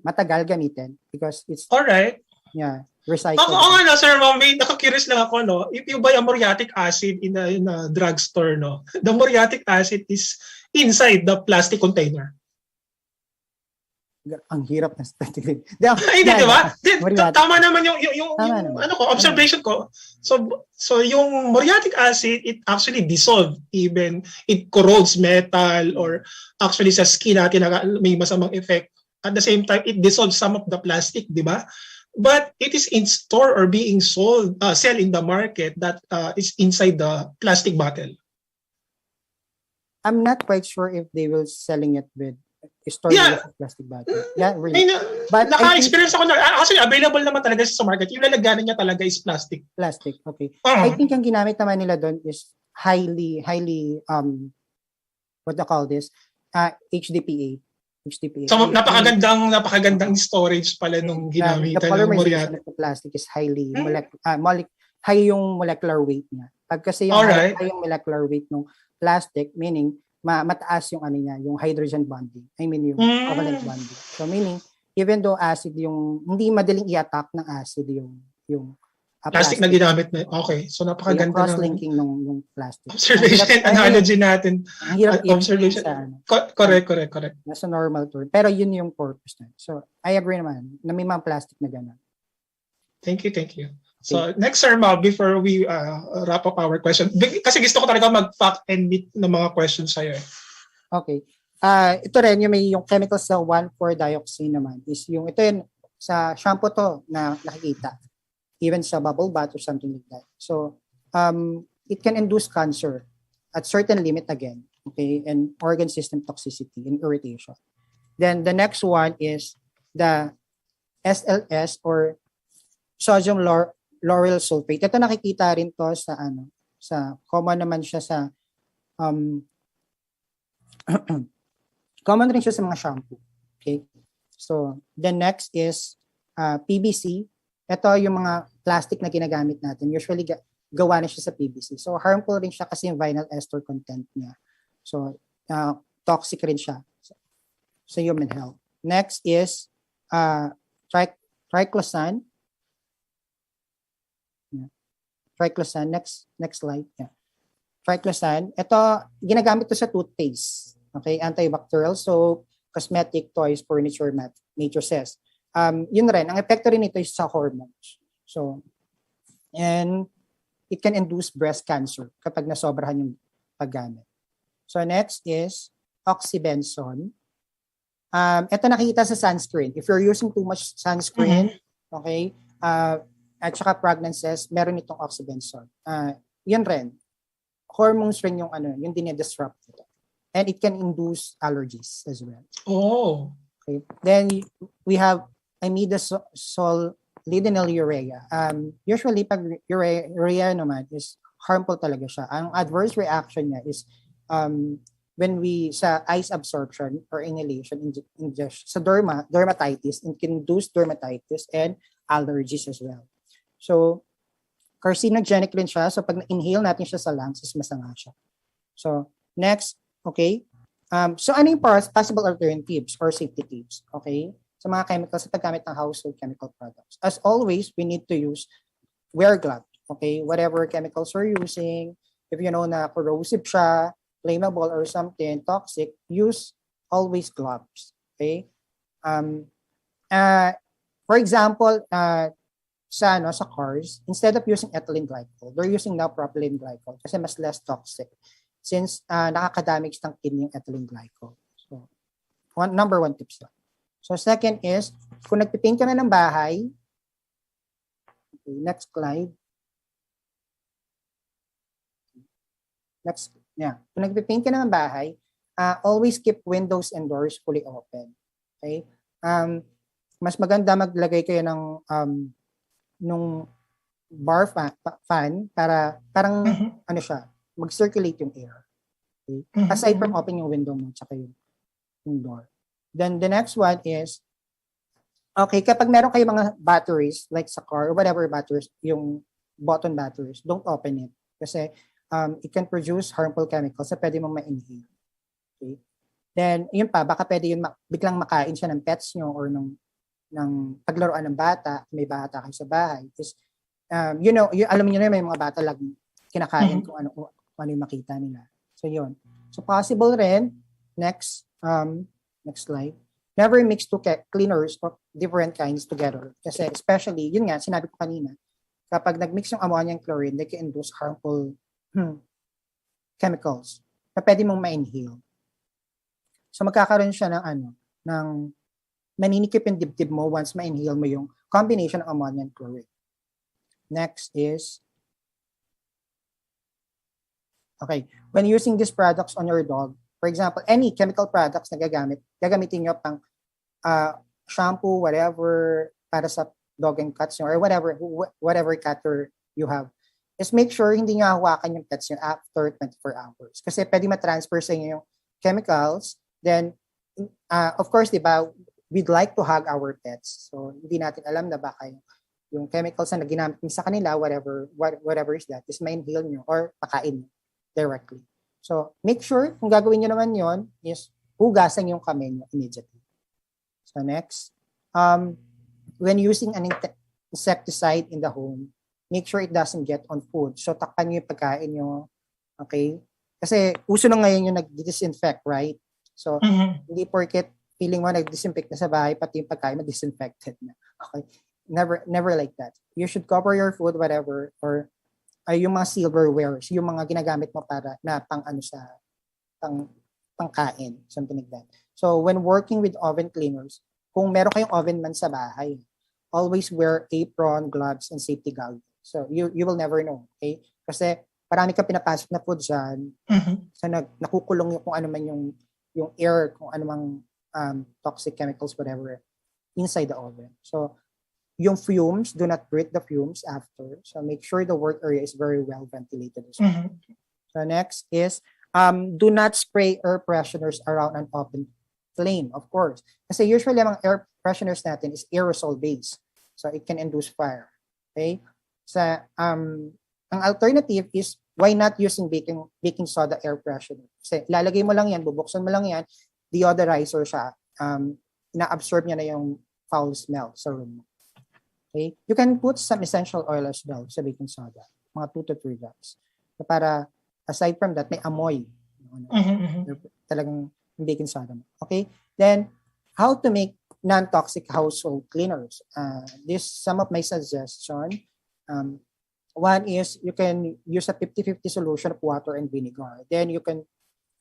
matagal gamitin because it's... Alright. Yeah, recycled. Ako sir, may nakakurious lang ako, no? If you buy a muriatic acid in a drugstore, no? The muriatic acid is inside the plastic container. Ang hirap na static. Hindi, di ba? Tama naman yung observation ko. So yung muriatic acid, it actually dissolve, even it corrodes metal, or actually sa skin natin may masamang effect. At the same time, it dissolves some of the plastic, di ba? But it is in store or being sold, sell in the market that is inside the plastic bottle. I'm not quite sure if they will selling it with plastic bottle. Yeah, really. But naka-experience ako na, actually available naman talaga sa market. Yung lalagyanan niya talaga is plastic. Plastic, okay. I think ang ginamit naman nila doon is highly, what do you call this? HDPE. So napakagandang storage pala nung ginamitan ng muriatic. The plastic is highly high yung molecular weight niya. Pag kasi yung high yung molecular weight ng plastic, meaning mataas yung yung hydrogen bonding. I mean yung covalent bonding. So meaning even though acid yung hindi madaling i-attack ng acid yung plastic na ginamit na. Okay. So napakaganda ng cross-linking ng plastic. Observation analogy natin. Ang hirap observation. Correct. Nasa normal tour. Pero yun yung purpose na. So I agree naman na may mga plastic na gano'n. Thank you. So next, Sir Mal, before we wrap up our question, kasi gusto ko talaga mag-fact and meet ng mga questions sa'yo. Okay. Ito rin, yung chemical sa 1,4-dioxane naman, is yung, ito yun, sa shampoo to na nakikita, even sa bubble bath or something like that. So, it can induce cancer at certain limit again, okay, and organ system toxicity and irritation. Then the next one is the SLS or sodium lauryl sulfate. Ito nakikita rin to sa common naman siya sa common rin siya sa mga shampoo. Okay? So, the next is PVC. Ito yung mga plastic na ginagamit natin. Usually gawa na siya sa PVC. So, harmful rin siya kasi yung vinyl ester content niya. So, toxic rin siya sa human health. Next is triclosan. Triclosan. Next slide. Yeah. Triclosan. Ito, ginagamit to sa toothpaste. Okay? Antibacterial soap, cosmetic, toys, furniture, mattresses. Yun rin. Ang epekto rin ito is sa hormones. So, and it can induce breast cancer kapag nasobrahan yung paggamit. So, next is Oxybenzone. Ito nakikita sa sunscreen. If you're using too much sunscreen, okay, at saka pregnancies, meron itong Oxybenzone. Yun rin. Hormones rin yung yung dinidisrupt ito. And it can induce allergies as well. Oh. Okay. Then we have imidazolidinylurea. Usually pag urea naman is harmful talaga siya. Ang adverse reaction niya is when we sa ice absorption or inhalation ingestion sa dermatitis, it can induce dermatitis and allergies as well. So carcinogenic rin siya. So pag na-inhale natin siya sa lungs, is masama siya. So next, okay? So ano yung possible alternatives or safety tips? Okay? Sa mga chemicals sa paggamit ng household chemical products. As always, we need to wear gloves. Okay? Whatever chemicals we're using, if you know na corrosive siya, flammable or something toxic, use always gloves. Okay? For example, sa cars, instead of using ethylene glycol, they're using now propylene glycol kasi mas less toxic since nakaka-damage ng kidney yung ethylene glycol. So, number one tips lang. So, second is, kung nagpipaint ka na ng bahay, okay, next slide. Kung nagpipaint ka na ng bahay, always keep windows and doors fully open. Okay? Mas maganda maglagay kayo ng nung bar fan para parang ano siya, mag-circulate yung air. Okay? Aside from open yung window mo tsaka yung door. Then the next one is, okay, kapag meron kayo mga batteries like sa car or whatever batteries, yung button batteries, don't open it kasi it can produce harmful chemicals na pwede mong ma-inhale. Okay? Then, yun pa, baka pwede yun biglang makain siya ng pets nyo or ng paglaruan ng bata, may bata kayo sa bahay. Is, alam niyo na may mga bata lagi kinakain kung ano yung makita nila. So, yun. So, possible rin, next slide, never mix two cleaners of different kinds together. Kasi especially, yun nga, sinabi ko kanina, kapag nag-mix yung ammonia and chlorine, they can induce harmful chemicals na pwede mong ma-inhale. So magkakaroon siya ng maninikip yung dibdib mo once ma-inhale mo yung combination ng ammonia and chlorine. Next is, okay, when using these products on your dog, for example, any chemical products na gagamitin nyo pang shampoo, whatever, para sa dog and cats nyo, or whatever cutter you have, is make sure hindi nyo hawakan yung pets nyo after 24 hours. Kasi pwede ma-transfer sa inyo yung chemicals. Then, of course, diba, we'd like to hug our pets. So, hindi natin alam na baka yung chemicals na ginamit nyo sa kanila, whatever is that, is ma-inhale nyo or pakain nyo directly. So, make sure, kung gagawin nyo naman yon is hugasan yung kamay nyo immediately. So, next, when using an insecticide in the home, make sure it doesn't get on food. So, takpan nyo yung pagkain nyo. Okay? Kasi, uso na ngayon yung nag-disinfect, right? So, hindi porket feeling mo nag-disinfect na sa bahay, pati yung pagkain na-disinfected na. Okay? Never like that. You should cover your food, whatever, or yung mga silverwares, yung mga ginagamit mo para na pangkain, something like that. So, when working with oven cleaners, kung meron kayong oven man sa bahay, always wear apron, gloves, and safety goggles. So, you will never know, okay? Kasi parami ka pinapasok na food dyan, so nakukulong yung kung ano man yung air, kung ano mang toxic chemicals, whatever, inside the oven. So, yung fumes, do not breathe the fumes after. So, make sure the work area is very well ventilated as well. So, next is, do not spray air fresheners around an open flame, of course. Kasi usually, ang air fresheners natin is aerosol-based. So, it can induce fire. Okay? So, ang alternative is, why not using baking soda air freshener? Kasi lalagay mo lang yan, bubuksan mo lang yan, deodorizer siya, na-absorb niya na yung foul smell sa room mo. Okay? You can put some essential oil as well sa baking soda, mga 2 to 3 drops. So, para, aside from that, may amoy. Talagang baking soda mo. Okay? Then, how to make non-toxic household cleaners? Some of my suggestion. One is you can use a 50-50 solution of water and vinegar. Then you can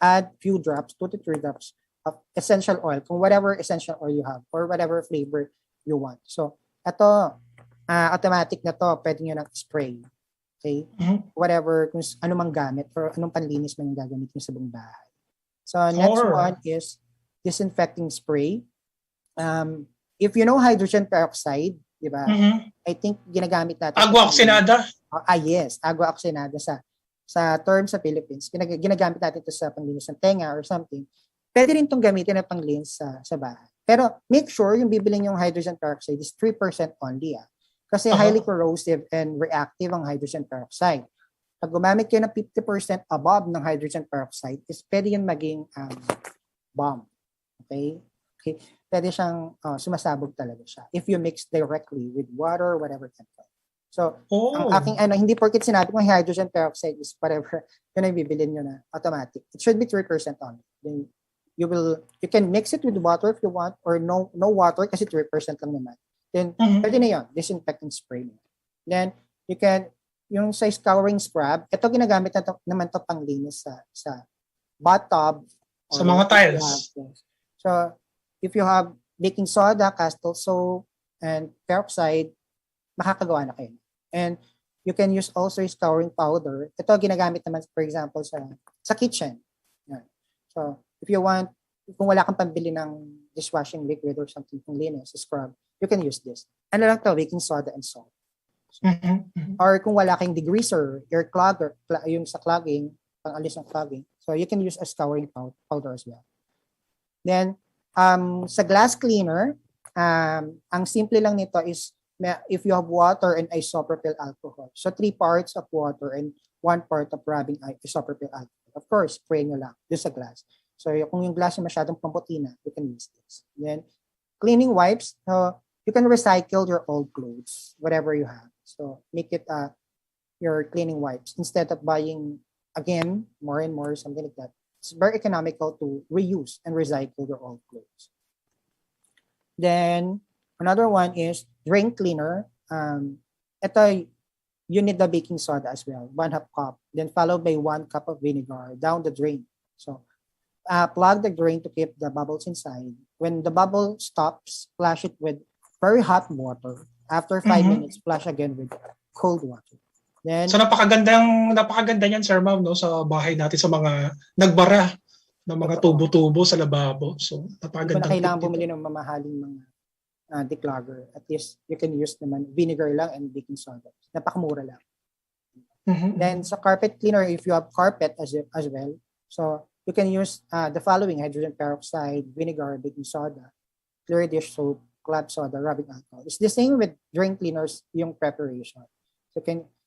add few drops, 2 to 3 drops of essential oil, kung whatever essential oil you have or whatever flavor you want. So, ito, automatic na to, pwede nyo nang spray. Okay? Whatever, kung ano mang gamit or anong panlinis man yung gagamit nyo sa buong bahay. So, next one is disinfecting spray. If you know hydrogen peroxide, di ba? I think ginagamit natin. Agua oxinada? Yes, agua oxinada sa sa term sa Philippines, ginagamit natin ito sa panglinis ng tenga or something, pwede rin itong gamitin na panglinis sa bahay. Pero make sure yung bibiling yung hydrogen peroxide is 3% only. Kasi highly corrosive and reactive ang hydrogen peroxide. Pag gumamit kayo ng 50% above ng hydrogen peroxide, is pwede yun maging bomb. Okay? Pwede siyang sumasabog talaga siya if you mix directly with water or whatever chemical. So, ang aking hindi porket sinabi kong hydrogen peroxide is whatever yun ay bibilin nyo na automatic. It should be 3% only. Then you can mix it with water if you want, or no water kasi 3% lang naman. Then pwede na yun, disinfecting spray. Then you can, yung sa scouring scrub, ito ginagamit naman to panglinis sa bathtub, sa mga tiles. So if you have baking soda, castle soap, and peroxide, makakagawa na kayo. And you can use also scouring powder. Ito ginagamit naman, for example, sa kitchen. Yan. So if you want, kung wala kang pambili ng dishwashing liquid or something kung linis, scrub, you can use this. Ano lang to, baking soda and salt. So, or kung wala kang degreaser, your clogger, yung sa clogging, pang-alis ng clogging, so you can use a scouring powder as well. Then, sa glass cleaner, ang simple lang nito is if you have water and isopropyl alcohol. So 3 parts of water and 1 part of rubbing isopropyl alcohol. Of course, spray nyo lang doon sa glass. So kung yung glass yung masyadong pamputina, you can use this. Then, cleaning wipes, you can recycle your old clothes, whatever you have. So make it your cleaning wipes instead of buying again more and more, something like that. It's very economical to reuse and recycle your old clothes. Then another one is drain cleaner. Ito, you need the baking soda as well, 1/2 cup, then followed by 1 cup of vinegar down the drain. So plug the drain to keep the bubbles inside. When the bubble stops, flush it with very hot water. After 5 minutes, flush again with cold water. Then, so napakaganda niyan, Sir Ma'am, no, sa bahay natin, sa mga nagbara ng mga tubo-tubo sa lababo. So napakaganda. Kung kailangan bumili ng mamahaling mga declogger, at least you can use naman vinegar lang and baking soda. Napakamura lang. Then sa carpet cleaner, if you have carpet as well, so you can use the following: hydrogen peroxide, vinegar, baking soda, clear dish soap, club soda, rubbing alcohol. It's the same with drain cleaners, yung preparation. So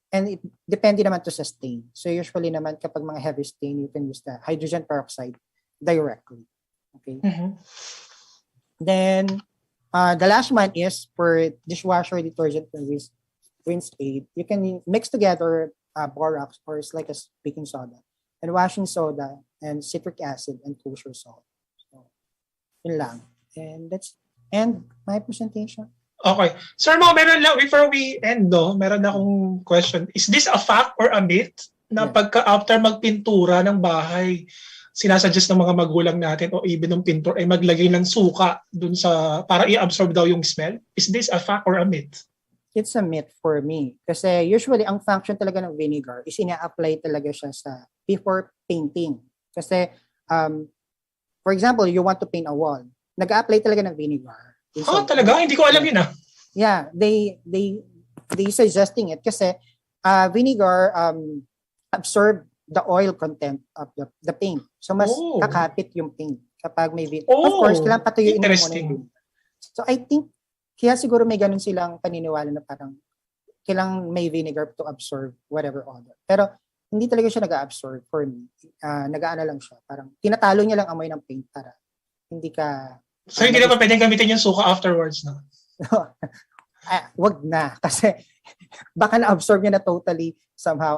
and it depende naman to sa stain. So usually naman kapag mga heavy stain, you can use the hydrogen peroxide directly. Okay. Then the last one is for dishwasher detergent and rinse aid. You can mix together borax, or it's like a baking soda, and washing soda, and citric acid, and kosher salt. So, yun lang. And that's end my presentation. Okay. Sir Mo, meron lang, before we end, meron akong question. Is this a fact or a myth na after magpintura ng bahay, sinasuggest ng mga magulang natin o even ng pintor ay maglagay ng suka dun sa, para i-absorb daw yung smell? Is this a fact or a myth? It's a myth for me. Kasi usually, ang function talaga ng vinegar is ina-apply talaga siya before painting. Kasi, for example, you want to paint a wall. Nag-a-apply talaga ng vinegar. Talaga? Hindi ko alam yun Yeah, they suggesting it kasi vinegar absorb the oil content of the paint. So mas kakapit yung paint kapag may vinegar. Of course, kailangan patuyuin mo muna yung vinegar. So I think kaya siguro may ganun silang paniniwala na parang kailangan may vinegar to absorb whatever odor. Pero hindi talaga siya nag-absorb for me. Nag-aano lang siya. Parang tinatalo niya lang amoy ng paint para hindi ka... So hindi na pa pwedeng gamitin yung suka afterwards, no? Wag na. Kasi baka na-absorb niya na totally somehow.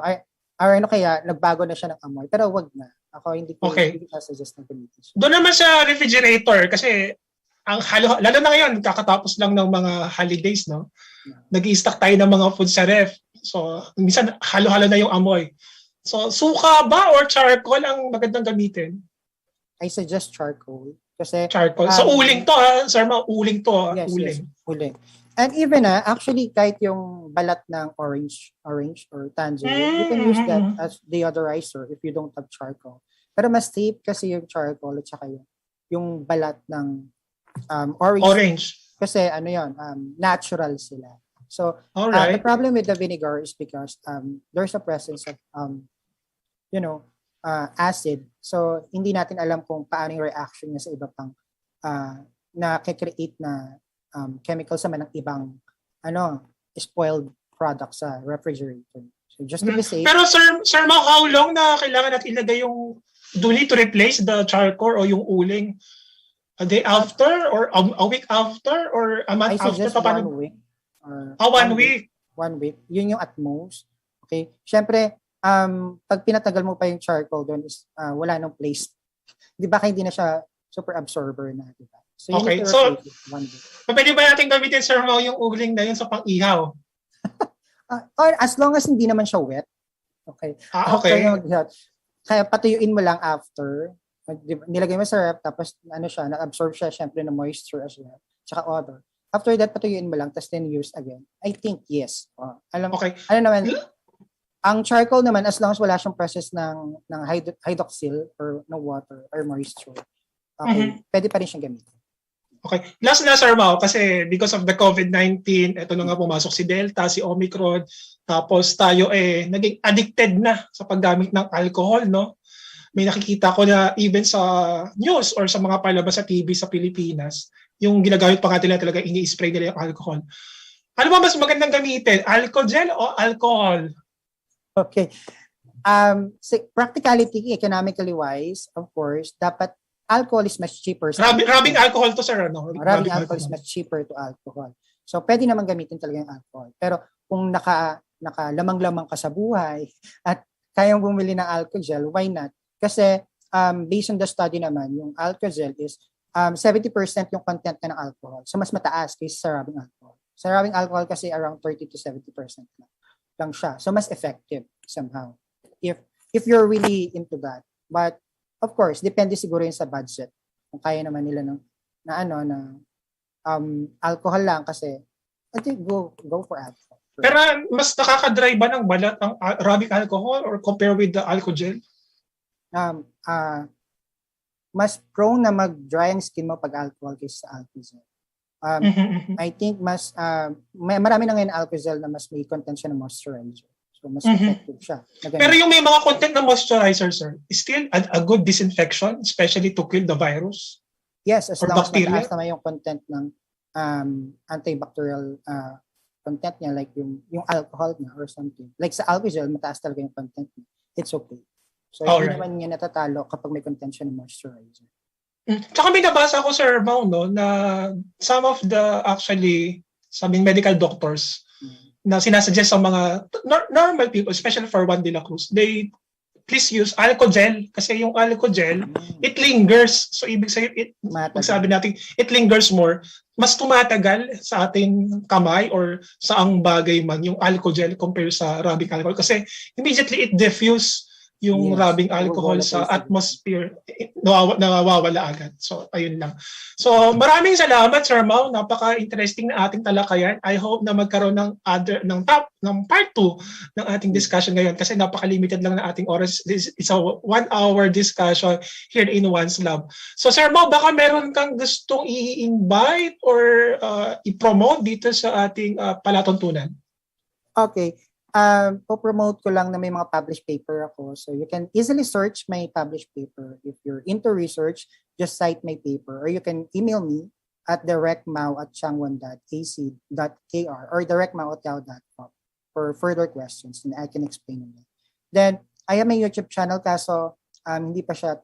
Kaya nagbago na siya ng amoy. Pero wag na. Ako hindi ko suggest ng gamitin siya. Doon naman sa refrigerator, kasi lalo na ngayon, kakatapos lang ng mga holidays, no? Nag-i-stock tayo ng mga food sa ref. So, minsan halo-halo na yung amoy. So, suka ba or charcoal ang magandang gamitin? I suggest charcoal. Kasi, charcoal. So, uling to, Sir Ma, uling to. Yes, uling. And even, actually, kahit yung balat ng orange or tangerine, you can use that as deodorizer if you don't have charcoal. Pero mas safe kasi yung charcoal at saka yung balat ng orange. Kasi, natural sila. So, the problem with the vinegar is because there's a presence of acid. So, hindi natin alam kung paano yung reaction niya sa iba pang na create na chemicals naman ng ibang spoiled products sa refrigerator. So, just to be safe. Pero Sir Mau, how long na kailangan natin ilagay yung do we need to replace the charcoal o yung uling? A day after or a week after or a month after? I suggest 1 week. 1 week. 1 week. Yun yung at most. Okay? Siyempre, pag pinatagal mo pa yung charcoal doon is wala nang place. Di ba hindi na siya super absorber na, di ba? So, okay. So, 1 week. Pwede ba natin gamitin, Sir Mau, yung uling na yun sa pang-ihaw? Or as long as hindi naman siya wet. Okay. Okay. Kaya patuyuin mo lang after. Nilagay mo sa ref, tapos na-absorb siya syempre ng moisture as well. Tsaka odor. After that, patuyuin mo lang, tapos then use again. I think, yes. Okay. Ang charcoal naman, as long as wala siyang process ng hydroxyl or ng water or moisture, okay, pwede pa rin siyang gamitin. Okay. Last na, Sir Mau, kasi because of the COVID-19, ito na nga pumasok si Delta, si Omicron, tapos tayo naging addicted na sa paggamit ng alcohol, no? May nakikita ko na even sa news or sa mga palabas sa TV sa Pilipinas, yung ginagamit pa nga nila talaga, ini-spray nila yung alcohol. Ano ba mas magandang gamitin? Alcohol gel o alcohol? Okay. Practicality, economically wise, of course, dapat alcohol is much cheaper. Rubbing alcohol to, sir, ano? Rubbing alcohol is much cheaper to alcohol. So, pwede naman gamitin talaga yung alcohol. Pero kung nakalamang-lamang ka sa buhay at kayang bumili ng alcohol gel, why not? Kasi based on the study naman, yung alcohol gel is 70% yung content na ng alcohol. So, mas mataas kaysa sa rubbing alcohol. Sa rubbing alcohol kasi around 30 to 70% lang siya. So, mas effective somehow. If you're really into that. But, of course, depende siguro yun sa budget. Kung kaya naman nila alcohol lang kasi, I think go for alcohol. Pero mas nakaka-dry ba ng balat ang rubbing alcohol or compare with the alcohol gel? Mas prone na mag-dry ang skin mo pag alcohol kaysa sa alcohol gel. I think marami na ngayon alcohol gel na mas may content siya ng moisturizer. So, mas effective siya. Pero yung may mga content ng moisturizer, sir, is still a good disinfection, especially to kill the virus? Yes, as long as bacteria? mataas naman yung content ng antibacterial content niya, like yung alcohol niya or something. Like sa alcohol gel, mataas talaga yung content niya. It's okay. So, hindi naman niya natatalo kapag may content siya ng moisturizer. Tsaka may nabasa ko, Sir Mau, no, na some of the medical doctors na sinasuggest sa mga normal people, especially for Juan de la Cruz, they please use alcohol gel kasi yung alcohol gel, it lingers. So, ibig sabihin, pag sabi natin, it lingers more, mas tumatagal sa ating kamay or saang bagay man yung alcohol gel compare sa rubbing alcohol kasi immediately it diffuse yung rubbing alcohol sa atmosphere, nawawala agad. So, ayun lang. So, maraming salamat, Sir Mau. Napaka-interesting na ating talakayan. I hope na magkaroon ng part 2 ng ating discussion ngayon kasi napaka-limited lang na ating oras. It's a 1-hour discussion here in Juan's Lab. So, Sir Mau, baka meron kang gustong i-invite or i-promote dito sa ating palatuntunan? Okay. Po-promote ko lang na may mga published paper ako. So you can easily search my published paper. If you're into research, just cite my paper. Or you can email me at directmau@changwon.ac.kr or directmau@yahoo.com for further questions and I can explain them. Then, I have my YouTube channel kaso hindi pa siya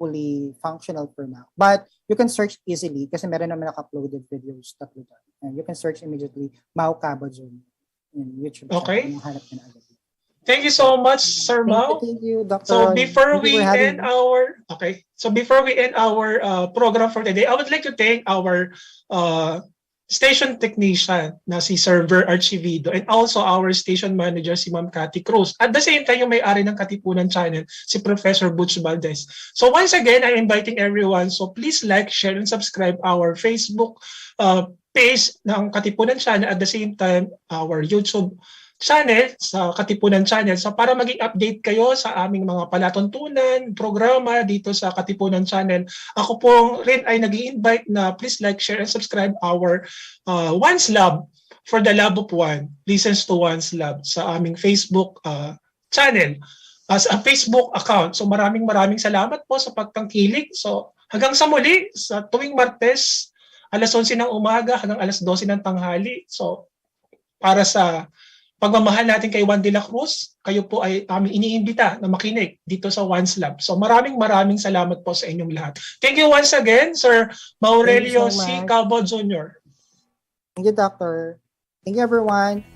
fully functional for now. But you can search easily kasi meron naman naka-uploaded videos tatlo doon. And you can search immediately Mau Cabo in YouTube. Okay. Thank you so much, Sir Mau. Thank you, Dr. So Ronnie. before we end our program for today, I would like to thank our station technician na si Server Archivido and also our station manager si Ma'am Cathy Cruz. At the same time, yung may-ari ng Katipunan channel, si Professor Butch Valdez. So once again, I'm inviting everyone. So please like, share, and subscribe our Facebook page ng Katipunan channel. At the same time, our YouTube channel sa Katipunan channel. So para maging update kayo sa aming mga palatuntunan, programa dito sa Katipunan channel, ako po rin ay nag-i-invite na please like, share, and subscribe our Juan's Lab for the Lab of Juan. Listens to Juan's Lab sa aming Facebook channel. as a Facebook account. So maraming salamat po sa pagtangkilik. So hanggang sa muli, sa tuwing Martes, alas 11 ng umaga hanggang alas 12 ng tanghali. So para sa pagmamahal natin kay Juan de la Cruz, kayo po ay aming iniimbita na makinig dito sa One's Lab. So maraming salamat po sa inyong lahat. Thank you once again, Sir Maurelio Thank you so C. much. Cabo Jr. Thank you, Doctor. Thank you, everyone.